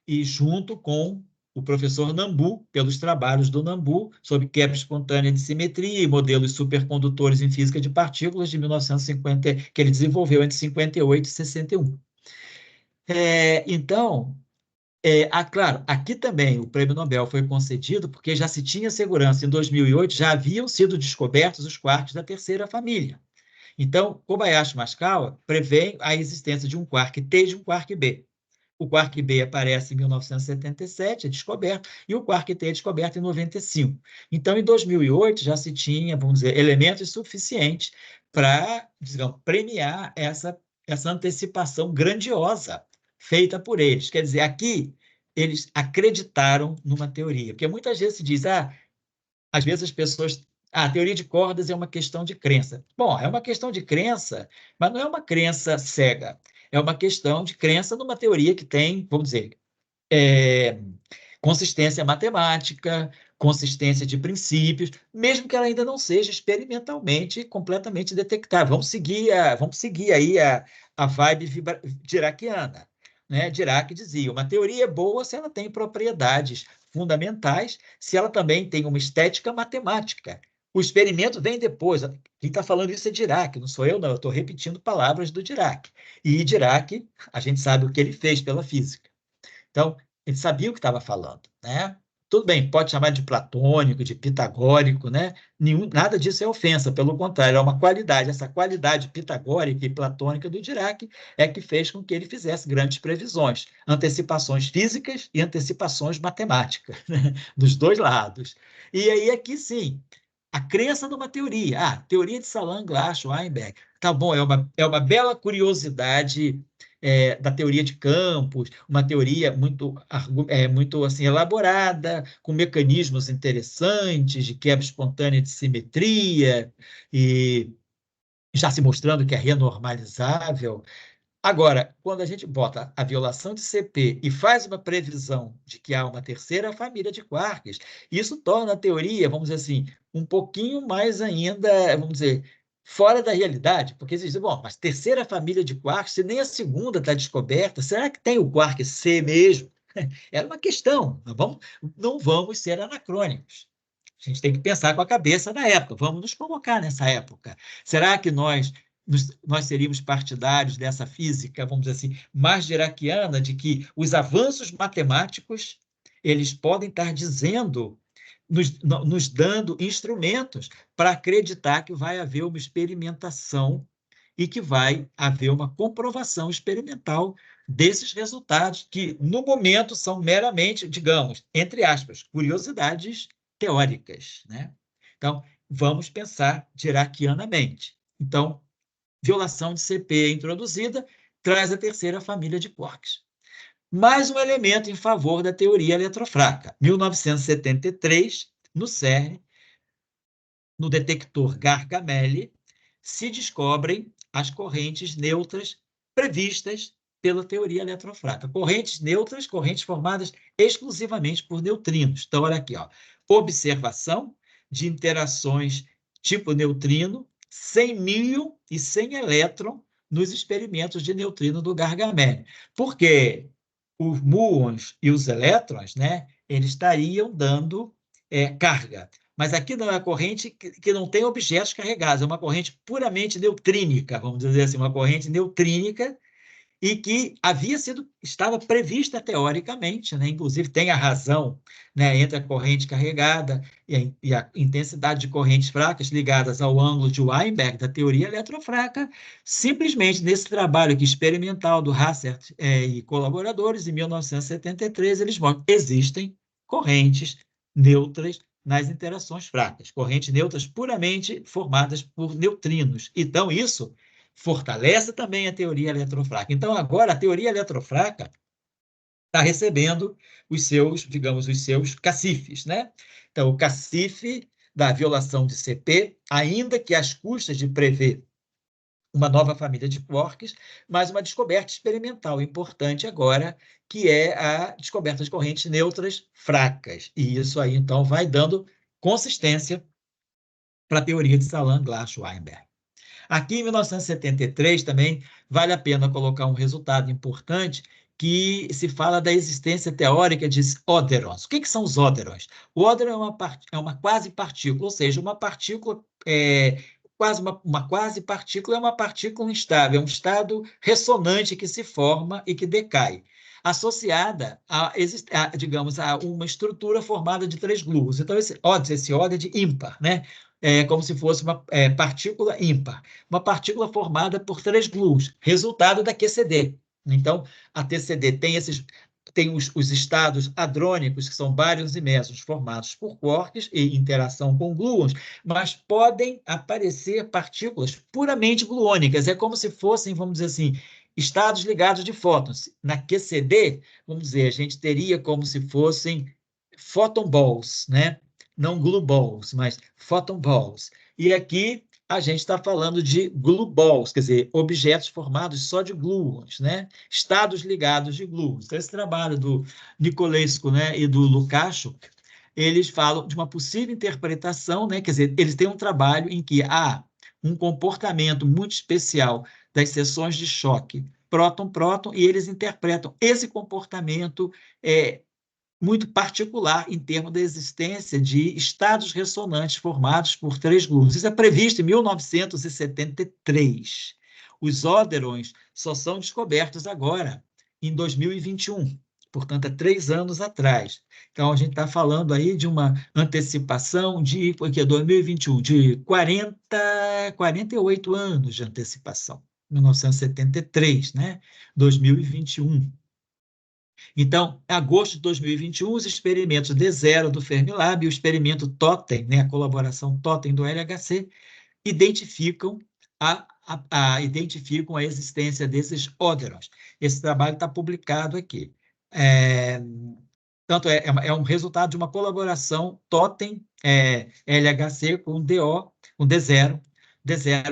E junto com o professor Nambu, pelos trabalhos do Nambu sobre quebra espontânea de simetria e modelos supercondutores em física de partículas de 1950, que ele desenvolveu entre 58 e 61. Então, claro, aqui também o Prêmio Nobel foi concedido porque já se tinha segurança. Em 2008 já haviam sido descobertos os quarks da terceira família. Então, Kobayashi Maskawa prevê a existência de um quark T e de um quark B. O quark B aparece em 1977, é descoberto, e o quark T é descoberto em 95. Então, em 2008, já se tinha, vamos dizer, elementos suficientes para, digamos, premiar essa antecipação grandiosa feita por eles. Quer dizer, aqui eles acreditaram numa teoria, porque muitas vezes se diz, às vezes as pessoas a teoria de cordas é uma questão de crença. Bom, é uma questão de crença, mas não é uma crença cega. É uma questão de crença numa teoria que tem, vamos dizer, é, consistência matemática, consistência de princípios, mesmo que ela ainda não seja experimentalmente completamente detectável. Vamos seguir aí a vibe diraciana. Né? Dirac dizia, uma teoria é boa se ela tem propriedades fundamentais, se ela também tem uma estética matemática. O experimento vem depois. Quem está falando isso é Dirac, não sou eu, não. Eu estou repetindo palavras do Dirac. E Dirac, a gente sabe o que ele fez pela física. Então, ele sabia o que estava falando, né? Tudo bem, pode chamar de platônico, de pitagórico, né? Nada disso é ofensa, pelo contrário, é uma qualidade. Essa qualidade pitagórica e platônica do Dirac é que fez com que ele fizesse grandes previsões, antecipações físicas e antecipações matemáticas, né? Dos dois lados. E aí, aqui sim, a crença numa teoria. Teoria de Salam-Glass-Weinberg. Tá bom, é uma bela curiosidade da teoria de campos, uma teoria muito assim, elaborada, com mecanismos interessantes de quebra espontânea de simetria, e já se mostrando que é renormalizável. Agora, quando a gente bota a violação de CP e faz uma previsão de que há uma terceira família de quarks, isso torna a teoria, vamos dizer assim, um pouquinho mais ainda, vamos dizer, fora da realidade, porque você diz, bom, mas terceira família de quarks, se nem a segunda está descoberta, será que tem o quark C mesmo? Era uma questão, não vamos ser anacrônicos. A gente tem que pensar com a cabeça da época, vamos nos colocar nessa época. Será que nós seríamos partidários dessa física, vamos dizer assim, mais diraciana, de que os avanços matemáticos eles podem estar dizendo, nos dando instrumentos para acreditar que vai haver uma experimentação e que vai haver uma comprovação experimental desses resultados, que, no momento, são meramente, digamos, entre aspas, curiosidades teóricas. Né? Então, vamos pensar diracianamente. Então, violação de CP introduzida traz a terceira família de quarks. Mais um elemento em favor da teoria eletrofraca. 1973, no CERN, no detector Gargamelle, se descobrem as correntes neutras previstas pela teoria eletrofraca. Correntes neutras, correntes formadas exclusivamente por neutrinos. Então, olha aqui, observação de interações tipo neutrino, sem míon e sem elétron nos experimentos de neutrino do Gargamelle. Porque os muons e os elétrons, né, eles estariam dando carga. Mas aqui não é uma corrente que não tem objetos carregados, é uma corrente puramente neutrínica, vamos dizer assim, uma corrente neutrínica, e que estava prevista teoricamente, né? Inclusive tem a razão, né, entre a corrente carregada e a intensidade de correntes fracas ligadas ao ângulo de Weinberg, da teoria eletrofraca, simplesmente nesse trabalho aqui experimental do Hassert e colaboradores, em 1973, eles mostram que existem correntes neutras nas interações fracas, correntes neutras puramente formadas por neutrinos. Então, isso fortalece também a teoria eletrofraca. Então, agora, a teoria eletrofraca está recebendo os seus, digamos, os seus cacifes, né? Então, o cacife da violação de CP, ainda que às custas de prever uma nova família de quarks, mas uma descoberta experimental importante agora, que é a descoberta de correntes neutras fracas. E isso aí, então, vai dando consistência para a teoria de Salam-Glass-Weinberg. Aqui, em 1973, também vale a pena colocar um resultado importante que se fala da existência teórica de óderons. O que são os óderons? O óderon é uma quase-partícula, ou seja, uma partícula uma quase-partícula é uma partícula instável, é um estado ressonante que se forma e que decai, associada digamos, a uma estrutura formada de 3 gluons. Então, esse ódio é de ímpar, né? É como se fosse uma partícula ímpar, uma partícula formada por 3 gluons, resultado da QCD. Então, a TCD tem os estados hadrônicos, que são bários e mesons formados por quarks e interação com gluons, mas podem aparecer partículas puramente gluônicas. É como se fossem, vamos dizer assim, estados ligados de fótons. Na QCD, vamos dizer, a gente teria como se fossem photon balls, né? Não glue balls, mas photon balls. E aqui a gente está falando de glue balls, quer dizer, objetos formados só de gluons, né? Estados ligados de gluons. Então, esse trabalho do Nicolescu, né, e do Lukashuk, eles falam de uma possível interpretação, né? Quer dizer, eles têm um trabalho em que há um comportamento muito especial das seções de choque próton-próton, e eles interpretam esse comportamento muito particular em termos da existência de estados ressonantes formados por 3 gluons. Isso é previsto em 1973. Os óderons só são descobertos agora, em 2021, portanto, há 3 anos atrás. Então, a gente está falando aí de uma antecipação de 2021, de 48 anos de antecipação. 1973, né? 2021. Então, em agosto de 2021, os experimentos D0 do Fermilab e o experimento TOTEM, né, a colaboração TOTEM do LHC, identificam identificam a existência desses óderons. Esse trabalho está publicado aqui. Tanto é um resultado de uma colaboração TOTEM LHC com D0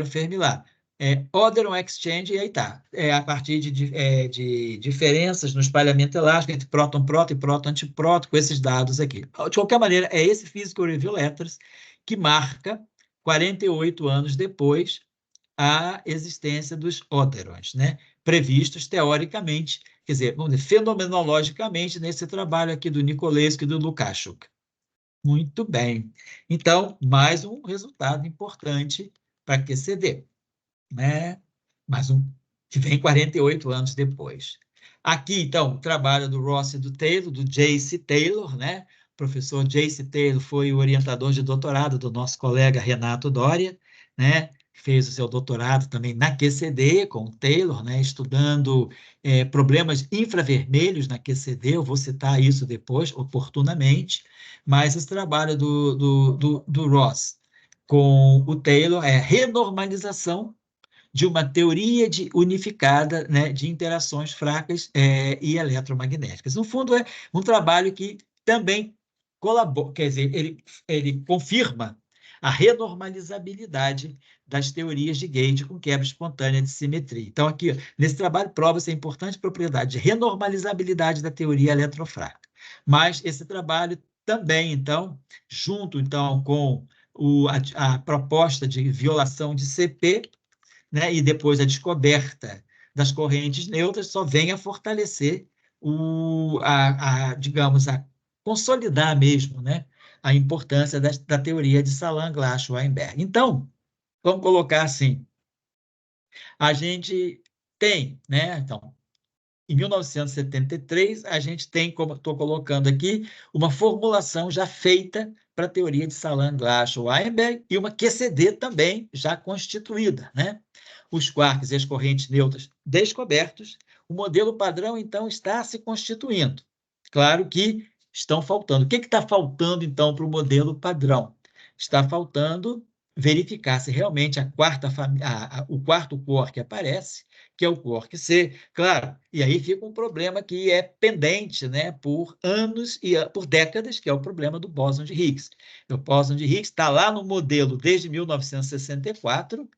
Fermilab. Óderon Exchange, e aí está. A partir de diferenças no espalhamento elástico entre próton-próton e próton-antipróton, com esses dados aqui. De qualquer maneira, é esse Physical Review Letters que marca, 48 anos depois, a existência dos óderons, né? Previstos teoricamente, quer dizer, vamos dizer, fenomenologicamente, nesse trabalho aqui do Nicolescu e do Lukashuk. Muito bem. Então, mais um resultado importante para QCD, né? Mais um que vem 48 anos depois. Aqui, então, o trabalho do Ross e do Taylor, do J.C. Taylor, né? O professor J.C. Taylor foi o orientador de doutorado do nosso colega Renato Doria, né? Fez o seu doutorado também na QCD com o Taylor, né? Estudando problemas infravermelhos na QCD. Eu vou citar isso depois, oportunamente, mas esse trabalho do Ross com o Taylor é renormalização de uma teoria unificada, né, de interações fracas e eletromagnéticas. No fundo, é um trabalho que também colabora, quer dizer, ele confirma a renormalizabilidade das teorias de gauge com quebra espontânea de simetria. Então, aqui, nesse trabalho, prova-se a importante propriedade de renormalizabilidade da teoria eletrofraca. Mas esse trabalho também, então, junto então, com a proposta de violação de CP, né, e depois a descoberta das correntes neutras, só vem a fortalecer, digamos, a consolidar mesmo, né, a importância da teoria de Salam-Glass-Weinberg. Então, vamos colocar assim, a gente tem, né, então, em 1973, a gente tem, como estou colocando aqui, uma formulação já feita para a teoria de Salam-Glass-Weinberg e uma QCD também já constituída, né? Os quarks e as correntes neutras descobertos, o modelo padrão, então, está se constituindo. Claro que estão faltando. O que está faltando, então, para o modelo padrão? Está faltando verificar se realmente o quarto quark aparece, que é o quark C. Claro, e aí fica um problema que é pendente, né, por anos e por décadas, que é o problema do bóson de Higgs. O bóson de Higgs está lá no modelo desde 1964,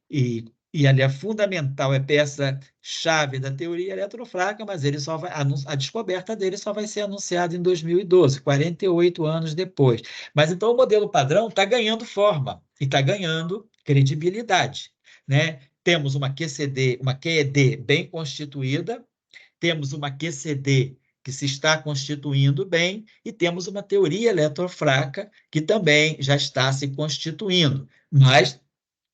e ele é fundamental, é peça-chave da teoria eletrofrágil, mas ele só a descoberta dele só vai ser anunciada em 2012, 48 anos depois. Mas então o modelo padrão está ganhando forma e está ganhando credibilidade, né? Temos uma QED bem constituída, temos uma QCD que se está constituindo bem e temos uma teoria eletrofraca que também já está se constituindo. Mas,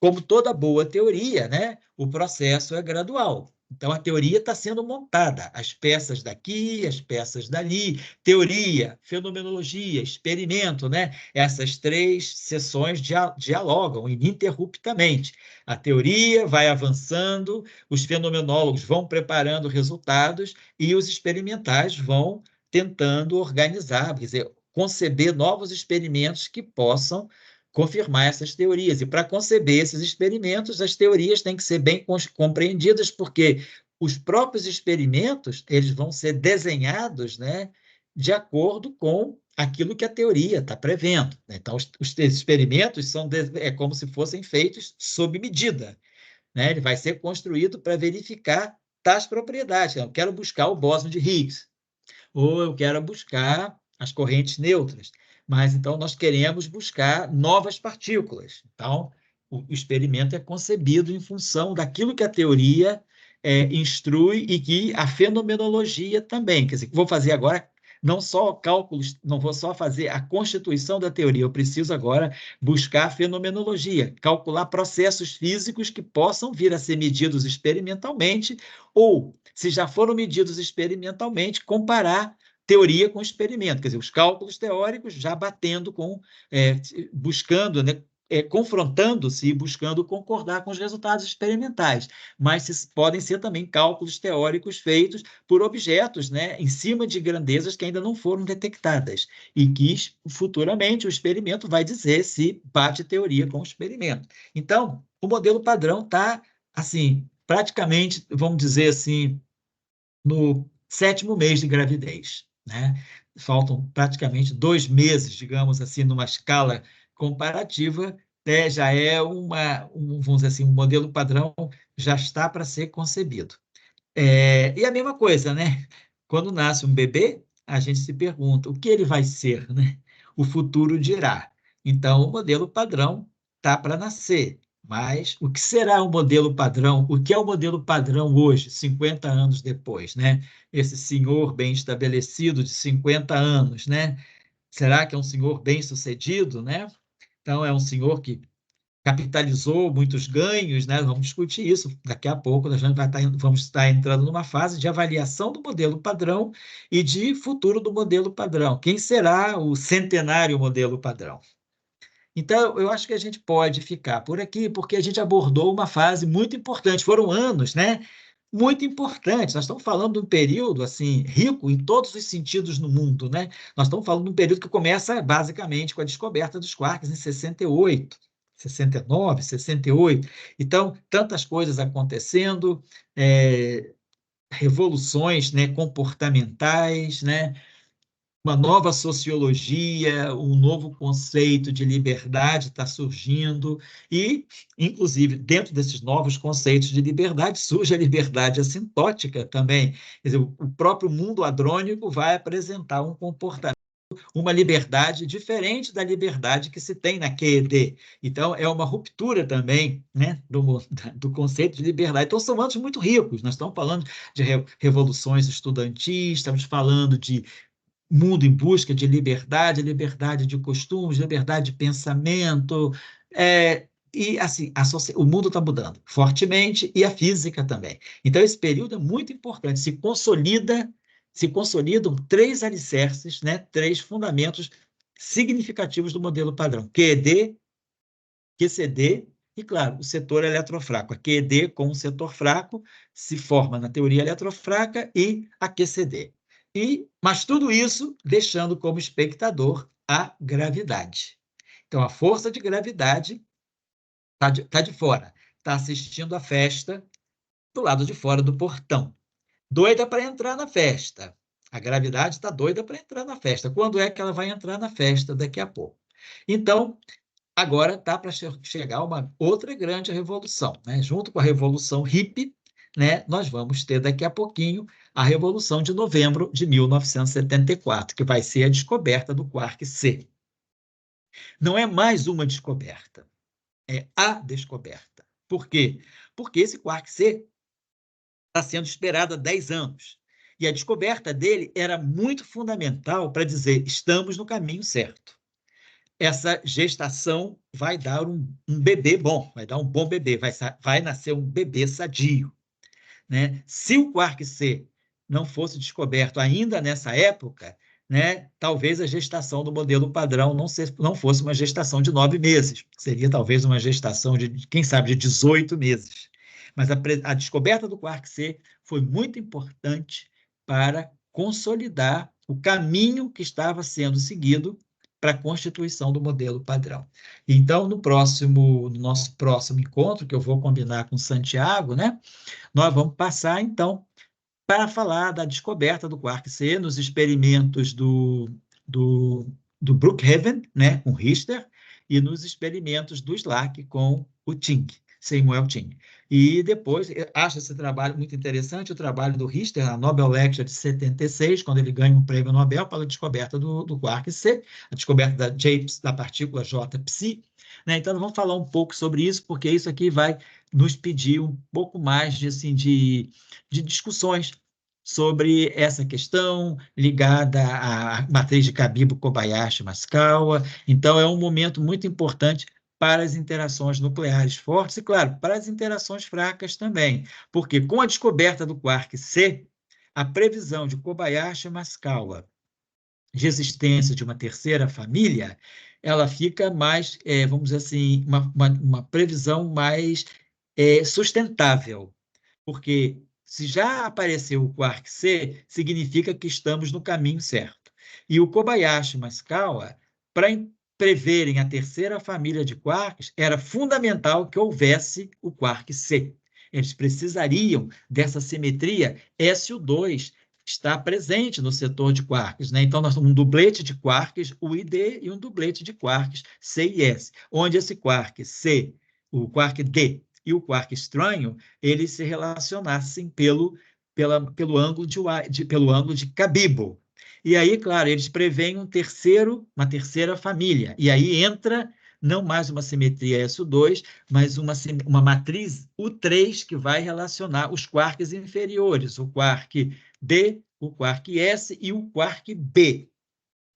como toda boa teoria, né, o processo é gradual. Então, a teoria está sendo montada, as peças daqui, as peças dali, teoria, fenomenologia, experimento, né? Essas três seções dialogam ininterruptamente. A teoria vai avançando, os fenomenólogos vão preparando resultados e os experimentais vão tentando organizar, quer dizer, conceber novos experimentos que possam confirmar essas teorias. E para conceber esses experimentos, as teorias têm que ser bem compreendidas, porque os próprios experimentos eles vão ser desenhados, né, de acordo com aquilo que a teoria está prevendo. Então, os experimentos é como se fossem feitos sob medida, né? Ele vai ser construído para verificar tais propriedades. Eu quero buscar o bóson de Higgs, ou eu quero buscar as correntes neutras, mas então nós queremos buscar novas partículas. Então, o experimento é concebido em função daquilo que a teoria instrui e que a fenomenologia também. Quer dizer, vou fazer agora não só cálculos, não vou só fazer a constituição da teoria, eu preciso agora buscar a fenomenologia, calcular processos físicos que possam vir a ser medidos experimentalmente, ou, se já foram medidos experimentalmente, comparar teoria com experimento, quer dizer, os cálculos teóricos já batendo com, buscando, né, confrontando-se e buscando concordar com os resultados experimentais, mas podem ser também cálculos teóricos feitos por objetos, né, em cima de grandezas que ainda não foram detectadas, e que futuramente o experimento vai dizer se bate teoria com o experimento. Então, o modelo padrão está, assim, praticamente, vamos dizer assim, no 7º mês de gravidez, né? Faltam praticamente 2 meses, digamos assim, numa escala comparativa, né? Já é vamos dizer assim, um modelo padrão já está para ser concebido. E a mesma coisa, né? Quando nasce um bebê, a gente se pergunta o que ele vai ser, né? O futuro dirá. Então, o modelo padrão está para nascer. Mas o que será o modelo padrão? O que é o modelo padrão hoje, 50 anos depois, né? Esse senhor bem estabelecido de 50 anos, né? Será que é um senhor bem-sucedido, né? Então, é um senhor que capitalizou muitos ganhos, né? Vamos discutir isso. Daqui a pouco vamos estar entrando numa fase de avaliação do modelo padrão e de futuro do modelo padrão. Quem será o centenário modelo padrão? Então, eu acho que a gente pode ficar por aqui, porque a gente abordou uma fase muito importante. Foram anos, né? Muito importantes. Nós estamos falando de um período assim rico em todos os sentidos no mundo, né? Nós estamos falando de um período que começa basicamente com a descoberta dos quarks em 68, 69, 68. Então, tantas coisas acontecendo, revoluções, né, comportamentais, né? Uma nova sociologia, um novo conceito de liberdade está surgindo, e, inclusive, dentro desses novos conceitos de liberdade, surge a liberdade assintótica também. Quer dizer, o próprio mundo hadrônico vai apresentar um comportamento, uma liberdade diferente da liberdade que se tem na QED. Então, é uma ruptura também, né, do conceito de liberdade. Então, são anos muito ricos. Nós estamos falando de revoluções estudantis, estamos falando de mundo em busca de liberdade, liberdade de costumes, liberdade de pensamento, e assim, o mundo está mudando fortemente e a física também. Então, esse período é muito importante, se consolidam 3 alicerces, né, 3 fundamentos significativos do modelo padrão: QED, QCD e, claro, o setor eletrofraco. A QED, com o setor fraco, se forma na teoria eletrofraca, e a QCD. Mas tudo isso deixando como espectador a gravidade. Então, a força de gravidade Tá de fora, está assistindo a festa do lado de fora do portão. Doida para entrar na festa. A gravidade está doida para entrar na festa. Quando é que ela vai entrar na festa? Daqui a pouco. Então, agora está para chegar uma outra grande revolução, né? Junto com a revolução hippie, né? Nós vamos ter daqui a pouquinho a Revolução de Novembro de 1974, que vai ser a descoberta do quark C. Não é mais uma descoberta, é a descoberta. Por quê? Porque esse quark C está sendo esperado há 10 anos. E a descoberta dele era muito fundamental para dizer estamos no caminho certo. Essa gestação vai dar um bebê bom, vai dar um bom bebê, vai nascer um bebê sadio, né? Se o quark C não fosse descoberto ainda nessa época, né, talvez a gestação do modelo padrão não fosse uma gestação de 9 meses, seria talvez uma gestação de, quem sabe, de 18 meses. Mas a descoberta do quark C foi muito importante para consolidar o caminho que estava sendo seguido para a constituição do modelo padrão. Então, no nosso próximo encontro, que eu vou combinar com Santiago, né, nós vamos passar, então, para falar da descoberta do quark C nos experimentos do Brookhaven, né, com Richter, e nos experimentos do SLAC com o Ting, Samuel Ting. E depois, acho esse trabalho muito interessante, o trabalho do Richter, a Nobel Lecture de 76, quando ele ganha um prêmio Nobel pela descoberta do quark C, a descoberta da partícula J-psi, né? Então, vamos falar um pouco sobre isso, porque isso aqui vai nos pedir um pouco mais de discussões sobre essa questão ligada à matriz de Cabibbo, Kobayashi, Maskawa. Então, é um momento muito importante para as interações nucleares fortes e, claro, para as interações fracas também, porque com a descoberta do quark C, a previsão de Kobayashi e Maskawa de existência de uma terceira família, ela fica mais, vamos dizer assim, uma previsão mais sustentável, porque se já apareceu o quark C, significa que estamos no caminho certo. E o Kobayashi e Maskawa, para preverem a terceira família de quarks, era fundamental que houvesse o quark C. Eles precisariam dessa simetria SU2 está presente no setor de quarks, né? Então, nós temos um dublete de quarks, o ID, e um dublete de quarks, C e S, onde esse quark C, o quark D e o quark estranho, eles se relacionassem pelo ângulo de Cabibbo. E aí, claro, eles preveem uma terceira família. E aí entra não mais uma simetria SU2, mas uma matriz U3 que vai relacionar os quarks inferiores, o quark D, o quark S e o quark B,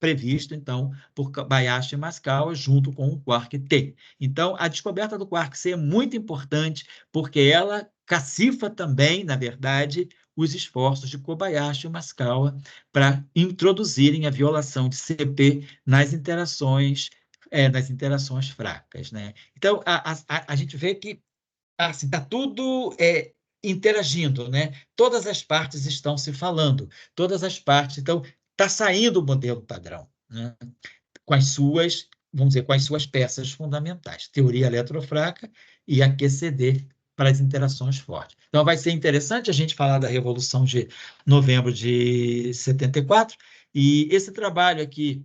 previsto, então, por Kobayashi e Maskawa, junto com o quark T. Então, a descoberta do quark C é muito importante, porque ela cacifa também, na verdade, os esforços de Kobayashi e Maskawa para introduzirem a violação de CP nas interações fracas, né? Então, a gente vê que assim, está tudo interagindo, né? Todas as partes estão se falando, todas as partes. Então, está saindo o modelo padrão, né? Com as suas, vamos dizer, com as suas peças fundamentais, teoria eletrofraca e a QCD para as interações fortes. Então, vai ser interessante a gente falar da Revolução de Novembro de 74, e esse trabalho aqui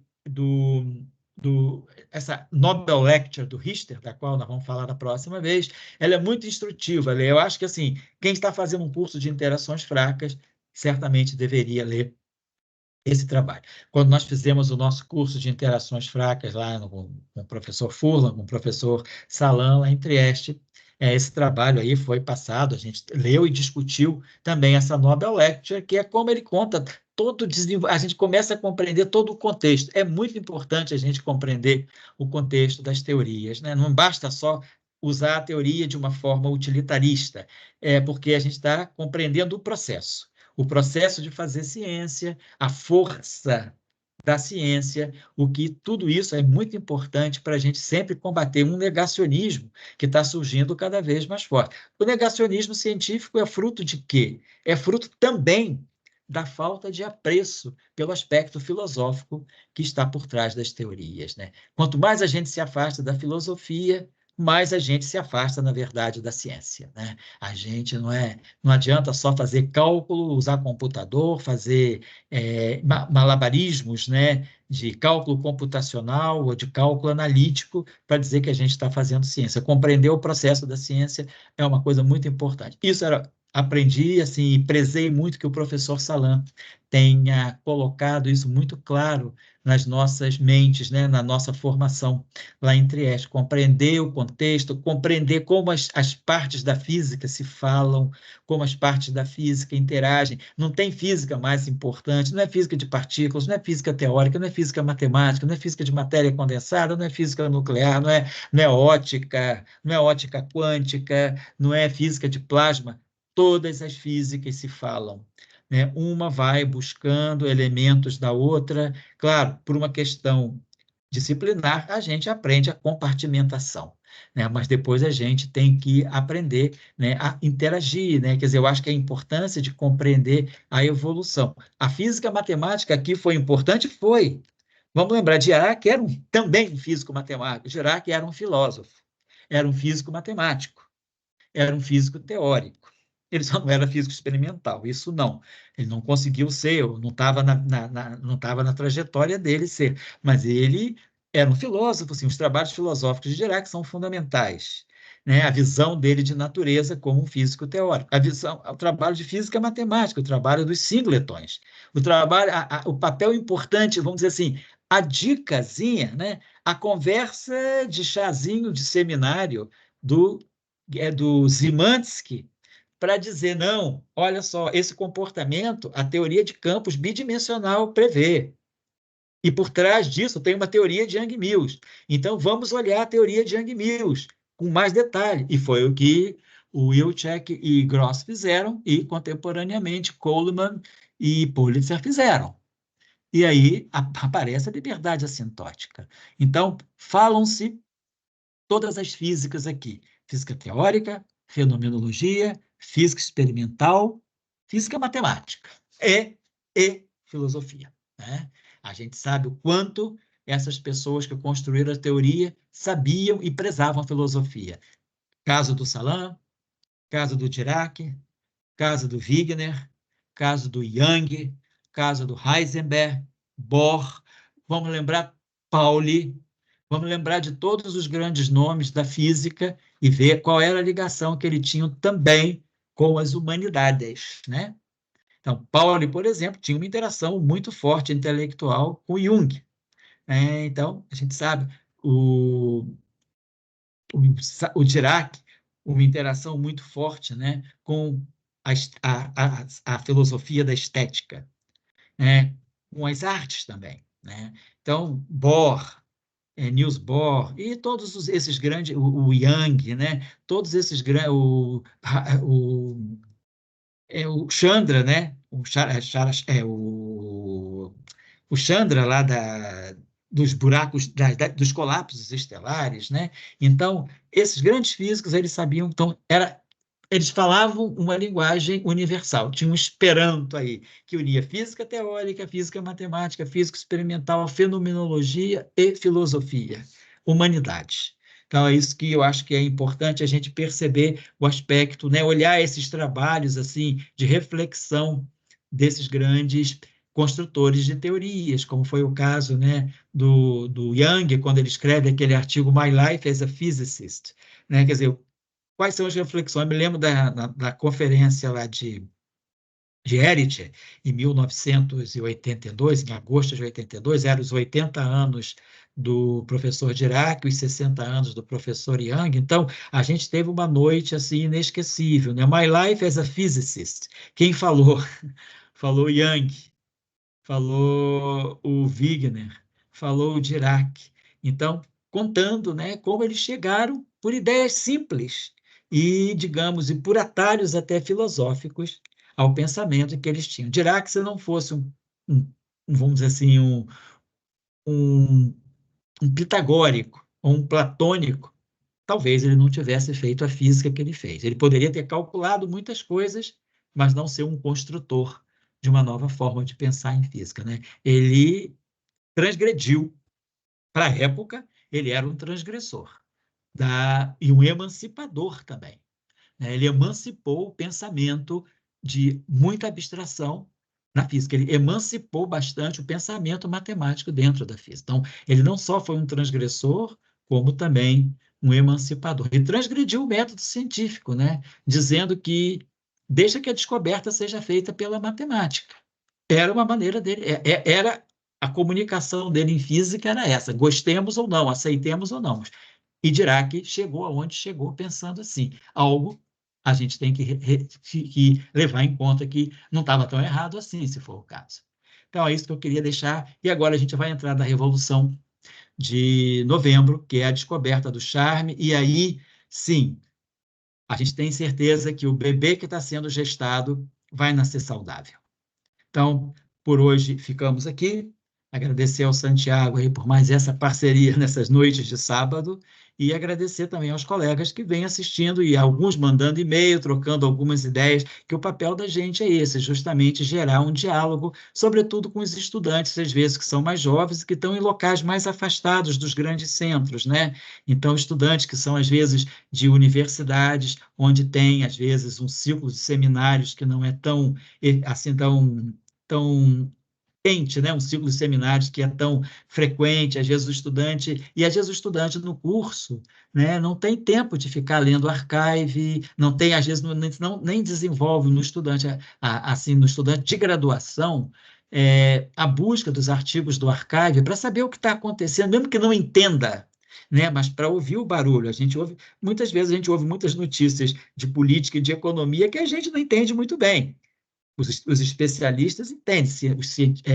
essa Nobel Lecture do Richter, da qual nós vamos falar na próxima vez, ela é muito instrutiva. Eu acho que, assim, quem está fazendo um curso de interações fracas certamente deveria ler esse trabalho. Quando nós fizemos o nosso curso de interações fracas lá com o professor Furlan, com o professor Salan, lá em Trieste, esse trabalho aí foi passado, a gente leu e discutiu também essa Nobel Lecture, que é como ele conta a gente começa a compreender todo o contexto. É muito importante a gente compreender o contexto das teorias, né? Não basta só usar a teoria de uma forma utilitarista, porque a gente está compreendendo o processo de fazer ciência, a força da ciência, tudo isso é muito importante para a gente sempre combater um negacionismo que está surgindo cada vez mais forte. O negacionismo científico é fruto de quê? É fruto também da falta de apreço pelo aspecto filosófico que está por trás das teorias, né? Quanto mais a gente se afasta da filosofia, mais a gente se afasta, na verdade, da ciência, né? A gente não adianta só fazer cálculo, usar computador, fazer malabarismos, né, de cálculo computacional ou de cálculo analítico para dizer que a gente está fazendo ciência. Compreender o processo da ciência é uma coisa muito importante. Aprendi, assim, e prezei muito que o professor Salan tenha colocado isso muito claro nas nossas mentes, né, na nossa formação lá em Trieste, compreender o contexto, compreender como as partes da física se falam, como as partes da física interagem. Não tem física mais importante, não é física de partículas, não é física teórica, não é física matemática, não é física de matéria condensada, não é física nuclear, não é ótica, não é ótica quântica, não é física de plasma. Todas as físicas se falam, né? Uma vai buscando elementos da outra, claro, por uma questão disciplinar, a gente aprende a compartimentação, né? Mas depois a gente tem que aprender, né, a interagir, né? Quer dizer, eu acho que a importância de compreender a evolução. A física matemática aqui foi importante? Foi. Vamos lembrar, Dirac era também um físico matemático, Dirac era um filósofo, era um físico matemático, era um físico teórico. Ele só não era físico experimental, isso não. Ele não conseguiu ser, não estava não tava na trajetória dele ser, mas ele era um filósofo, assim, os trabalhos filosóficos de Dirac são fundamentais, né? A visão dele de natureza como um físico teórico, o trabalho de física matemática, o trabalho dos singletons, o papel importante, vamos dizer assim, a dicasinha, né? A conversa de chazinho de seminário do Zimanski para dizer, não, olha só, esse comportamento, a teoria de campos bidimensional prevê. E por trás disso tem uma teoria de Yang-Mills. Então, vamos olhar a teoria de Yang-Mills com mais detalhe. E foi o que o Wilczek e Gross fizeram, e contemporaneamente Coleman e Pulitzer fizeram. E aí aparece a liberdade assintótica. Então, falam-se todas as físicas aqui: física teórica, fenomenologia, física experimental, física matemática e filosofia, né? A gente sabe o quanto essas pessoas que construíram a teoria sabiam e prezavam a filosofia. Caso do Salam, caso do Dirac, caso do Wigner, caso do Young, caso do Heisenberg, Bohr, vamos lembrar Pauli, vamos lembrar de todos os grandes nomes da física e ver qual era a ligação que ele tinha também com as humanidades, né? Então, Pauli, por exemplo, tinha uma interação muito forte intelectual com Jung. Então, a gente sabe, o, o Dirac, uma interação muito forte, né, com a filosofia da estética, né, com as artes também, né? Então, Bohr, Niels Bohr e esses grandes, o Young, né? Todos esses grandes, o Chandra, né? O Chandra lá dos buracos, dos colapsos estelares, né? Então, esses grandes físicos, eles sabiam, então, eles falavam uma linguagem universal, tinha um Esperanto aí, que unia física teórica, física matemática, física experimental, fenomenologia e filosofia, humanidades. Então, é isso que eu acho que é importante a gente perceber o aspecto, né? Olhar esses trabalhos assim de reflexão desses grandes construtores de teorias, como foi o caso, né, do Young, quando ele escreve aquele artigo My Life as a Physicist, né? Quer dizer, quais são as reflexões? Eu me lembro da conferência lá de Eritch, em 1982, em agosto de 82, eram os 80 anos do professor Dirac, os 60 anos do professor Young. Então, a gente teve uma noite assim inesquecível, né? My Life as a Physicist. Quem falou? Falou Young, falou o Wigner, falou o Dirac. Então, contando, né, como eles chegaram por ideias simples e, digamos, e por atalhos até filosóficos ao pensamento que eles tinham. Dirac, se não fosse vamos dizer assim, um, um pitagórico ou um platônico, talvez ele não tivesse feito a física que ele fez. Ele poderia ter calculado muitas coisas, mas não ser um construtor de uma nova forma de pensar em física, né? Ele transgrediu. Para a época, ele era um transgressor, e um emancipador também, né? Ele emancipou o pensamento de muita abstração na física. Ele emancipou bastante o pensamento matemático dentro da física. Então, ele não só foi um transgressor, como também um emancipador. Ele transgrediu o método científico, né? Dizendo que deixa que a descoberta seja feita pela matemática. Era uma maneira dele, era a comunicação dele em física era essa, gostemos ou não, aceitemos ou não. E Dirac chegou aonde chegou pensando assim, algo a gente tem que levar em conta que não estava tão errado assim, se for o caso. Então, é isso que eu queria deixar. E agora a gente vai entrar na Revolução de Novembro, que é a descoberta do charme, e aí, sim, a gente tem certeza que o bebê que está sendo gestado vai nascer saudável. Então, por hoje ficamos aqui. Agradecer ao Santiago aí por mais essa parceria nessas noites de sábado e agradecer também aos colegas que vêm assistindo e alguns mandando e-mail, trocando algumas ideias, que o papel da gente é esse, justamente gerar um diálogo, sobretudo com os estudantes, às vezes que são mais jovens e que estão em locais mais afastados dos grandes centros, né? Então, estudantes que são, às vezes, de universidades, onde tem, às vezes, um ciclo de seminários que não é tão, assim, tão quente, né? Um ciclo de seminários que é tão frequente, às vezes o estudante, e às vezes o estudante no curso, né, não tem tempo de ficar lendo archive, não tem, às vezes, nem desenvolve no estudante, assim, no estudante de graduação, a busca dos artigos do archive para saber o que está acontecendo, mesmo que não entenda, né, mas para ouvir o barulho. Muitas vezes a gente ouve muitas notícias de política e de economia que a gente não entende muito bem. Os especialistas entendem,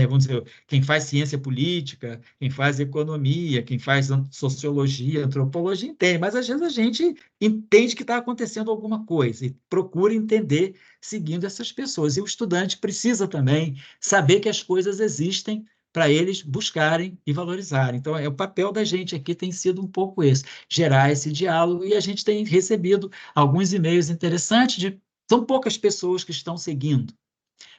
vamos dizer, quem faz ciência política, quem faz economia, quem faz sociologia, antropologia, entende, mas às vezes a gente entende que está acontecendo alguma coisa e procura entender seguindo essas pessoas. E o estudante precisa também saber que as coisas existem para eles buscarem e valorizarem. Então, o papel da gente aqui tem sido um pouco esse, gerar esse diálogo, e a gente tem recebido alguns e-mails interessantes são poucas pessoas que estão seguindo,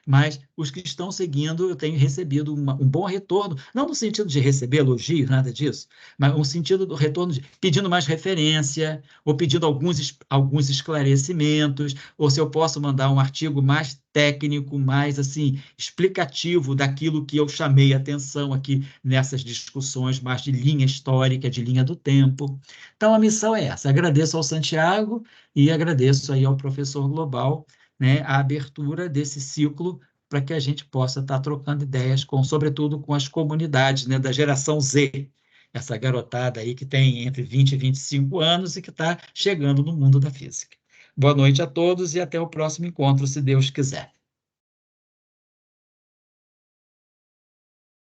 mas os que estão seguindo, eu tenho recebido um bom retorno, não no sentido de receber elogio, nada disso, mas no sentido do retorno de pedindo mais referência, ou pedindo alguns esclarecimentos, ou se eu posso mandar um artigo mais técnico, mais assim, explicativo daquilo que eu chamei a atenção aqui nessas discussões mais de linha histórica, de linha do tempo. Então, a missão é essa. Agradeço ao Santiago e agradeço aí ao professor Global, né, a abertura desse ciclo para que a gente possa estar trocando ideias, sobretudo com as comunidades, né, da geração Z, essa garotada aí que tem entre 20 e 25 anos e que está chegando no mundo da física. Boa noite a todos e até o próximo encontro, se Deus quiser.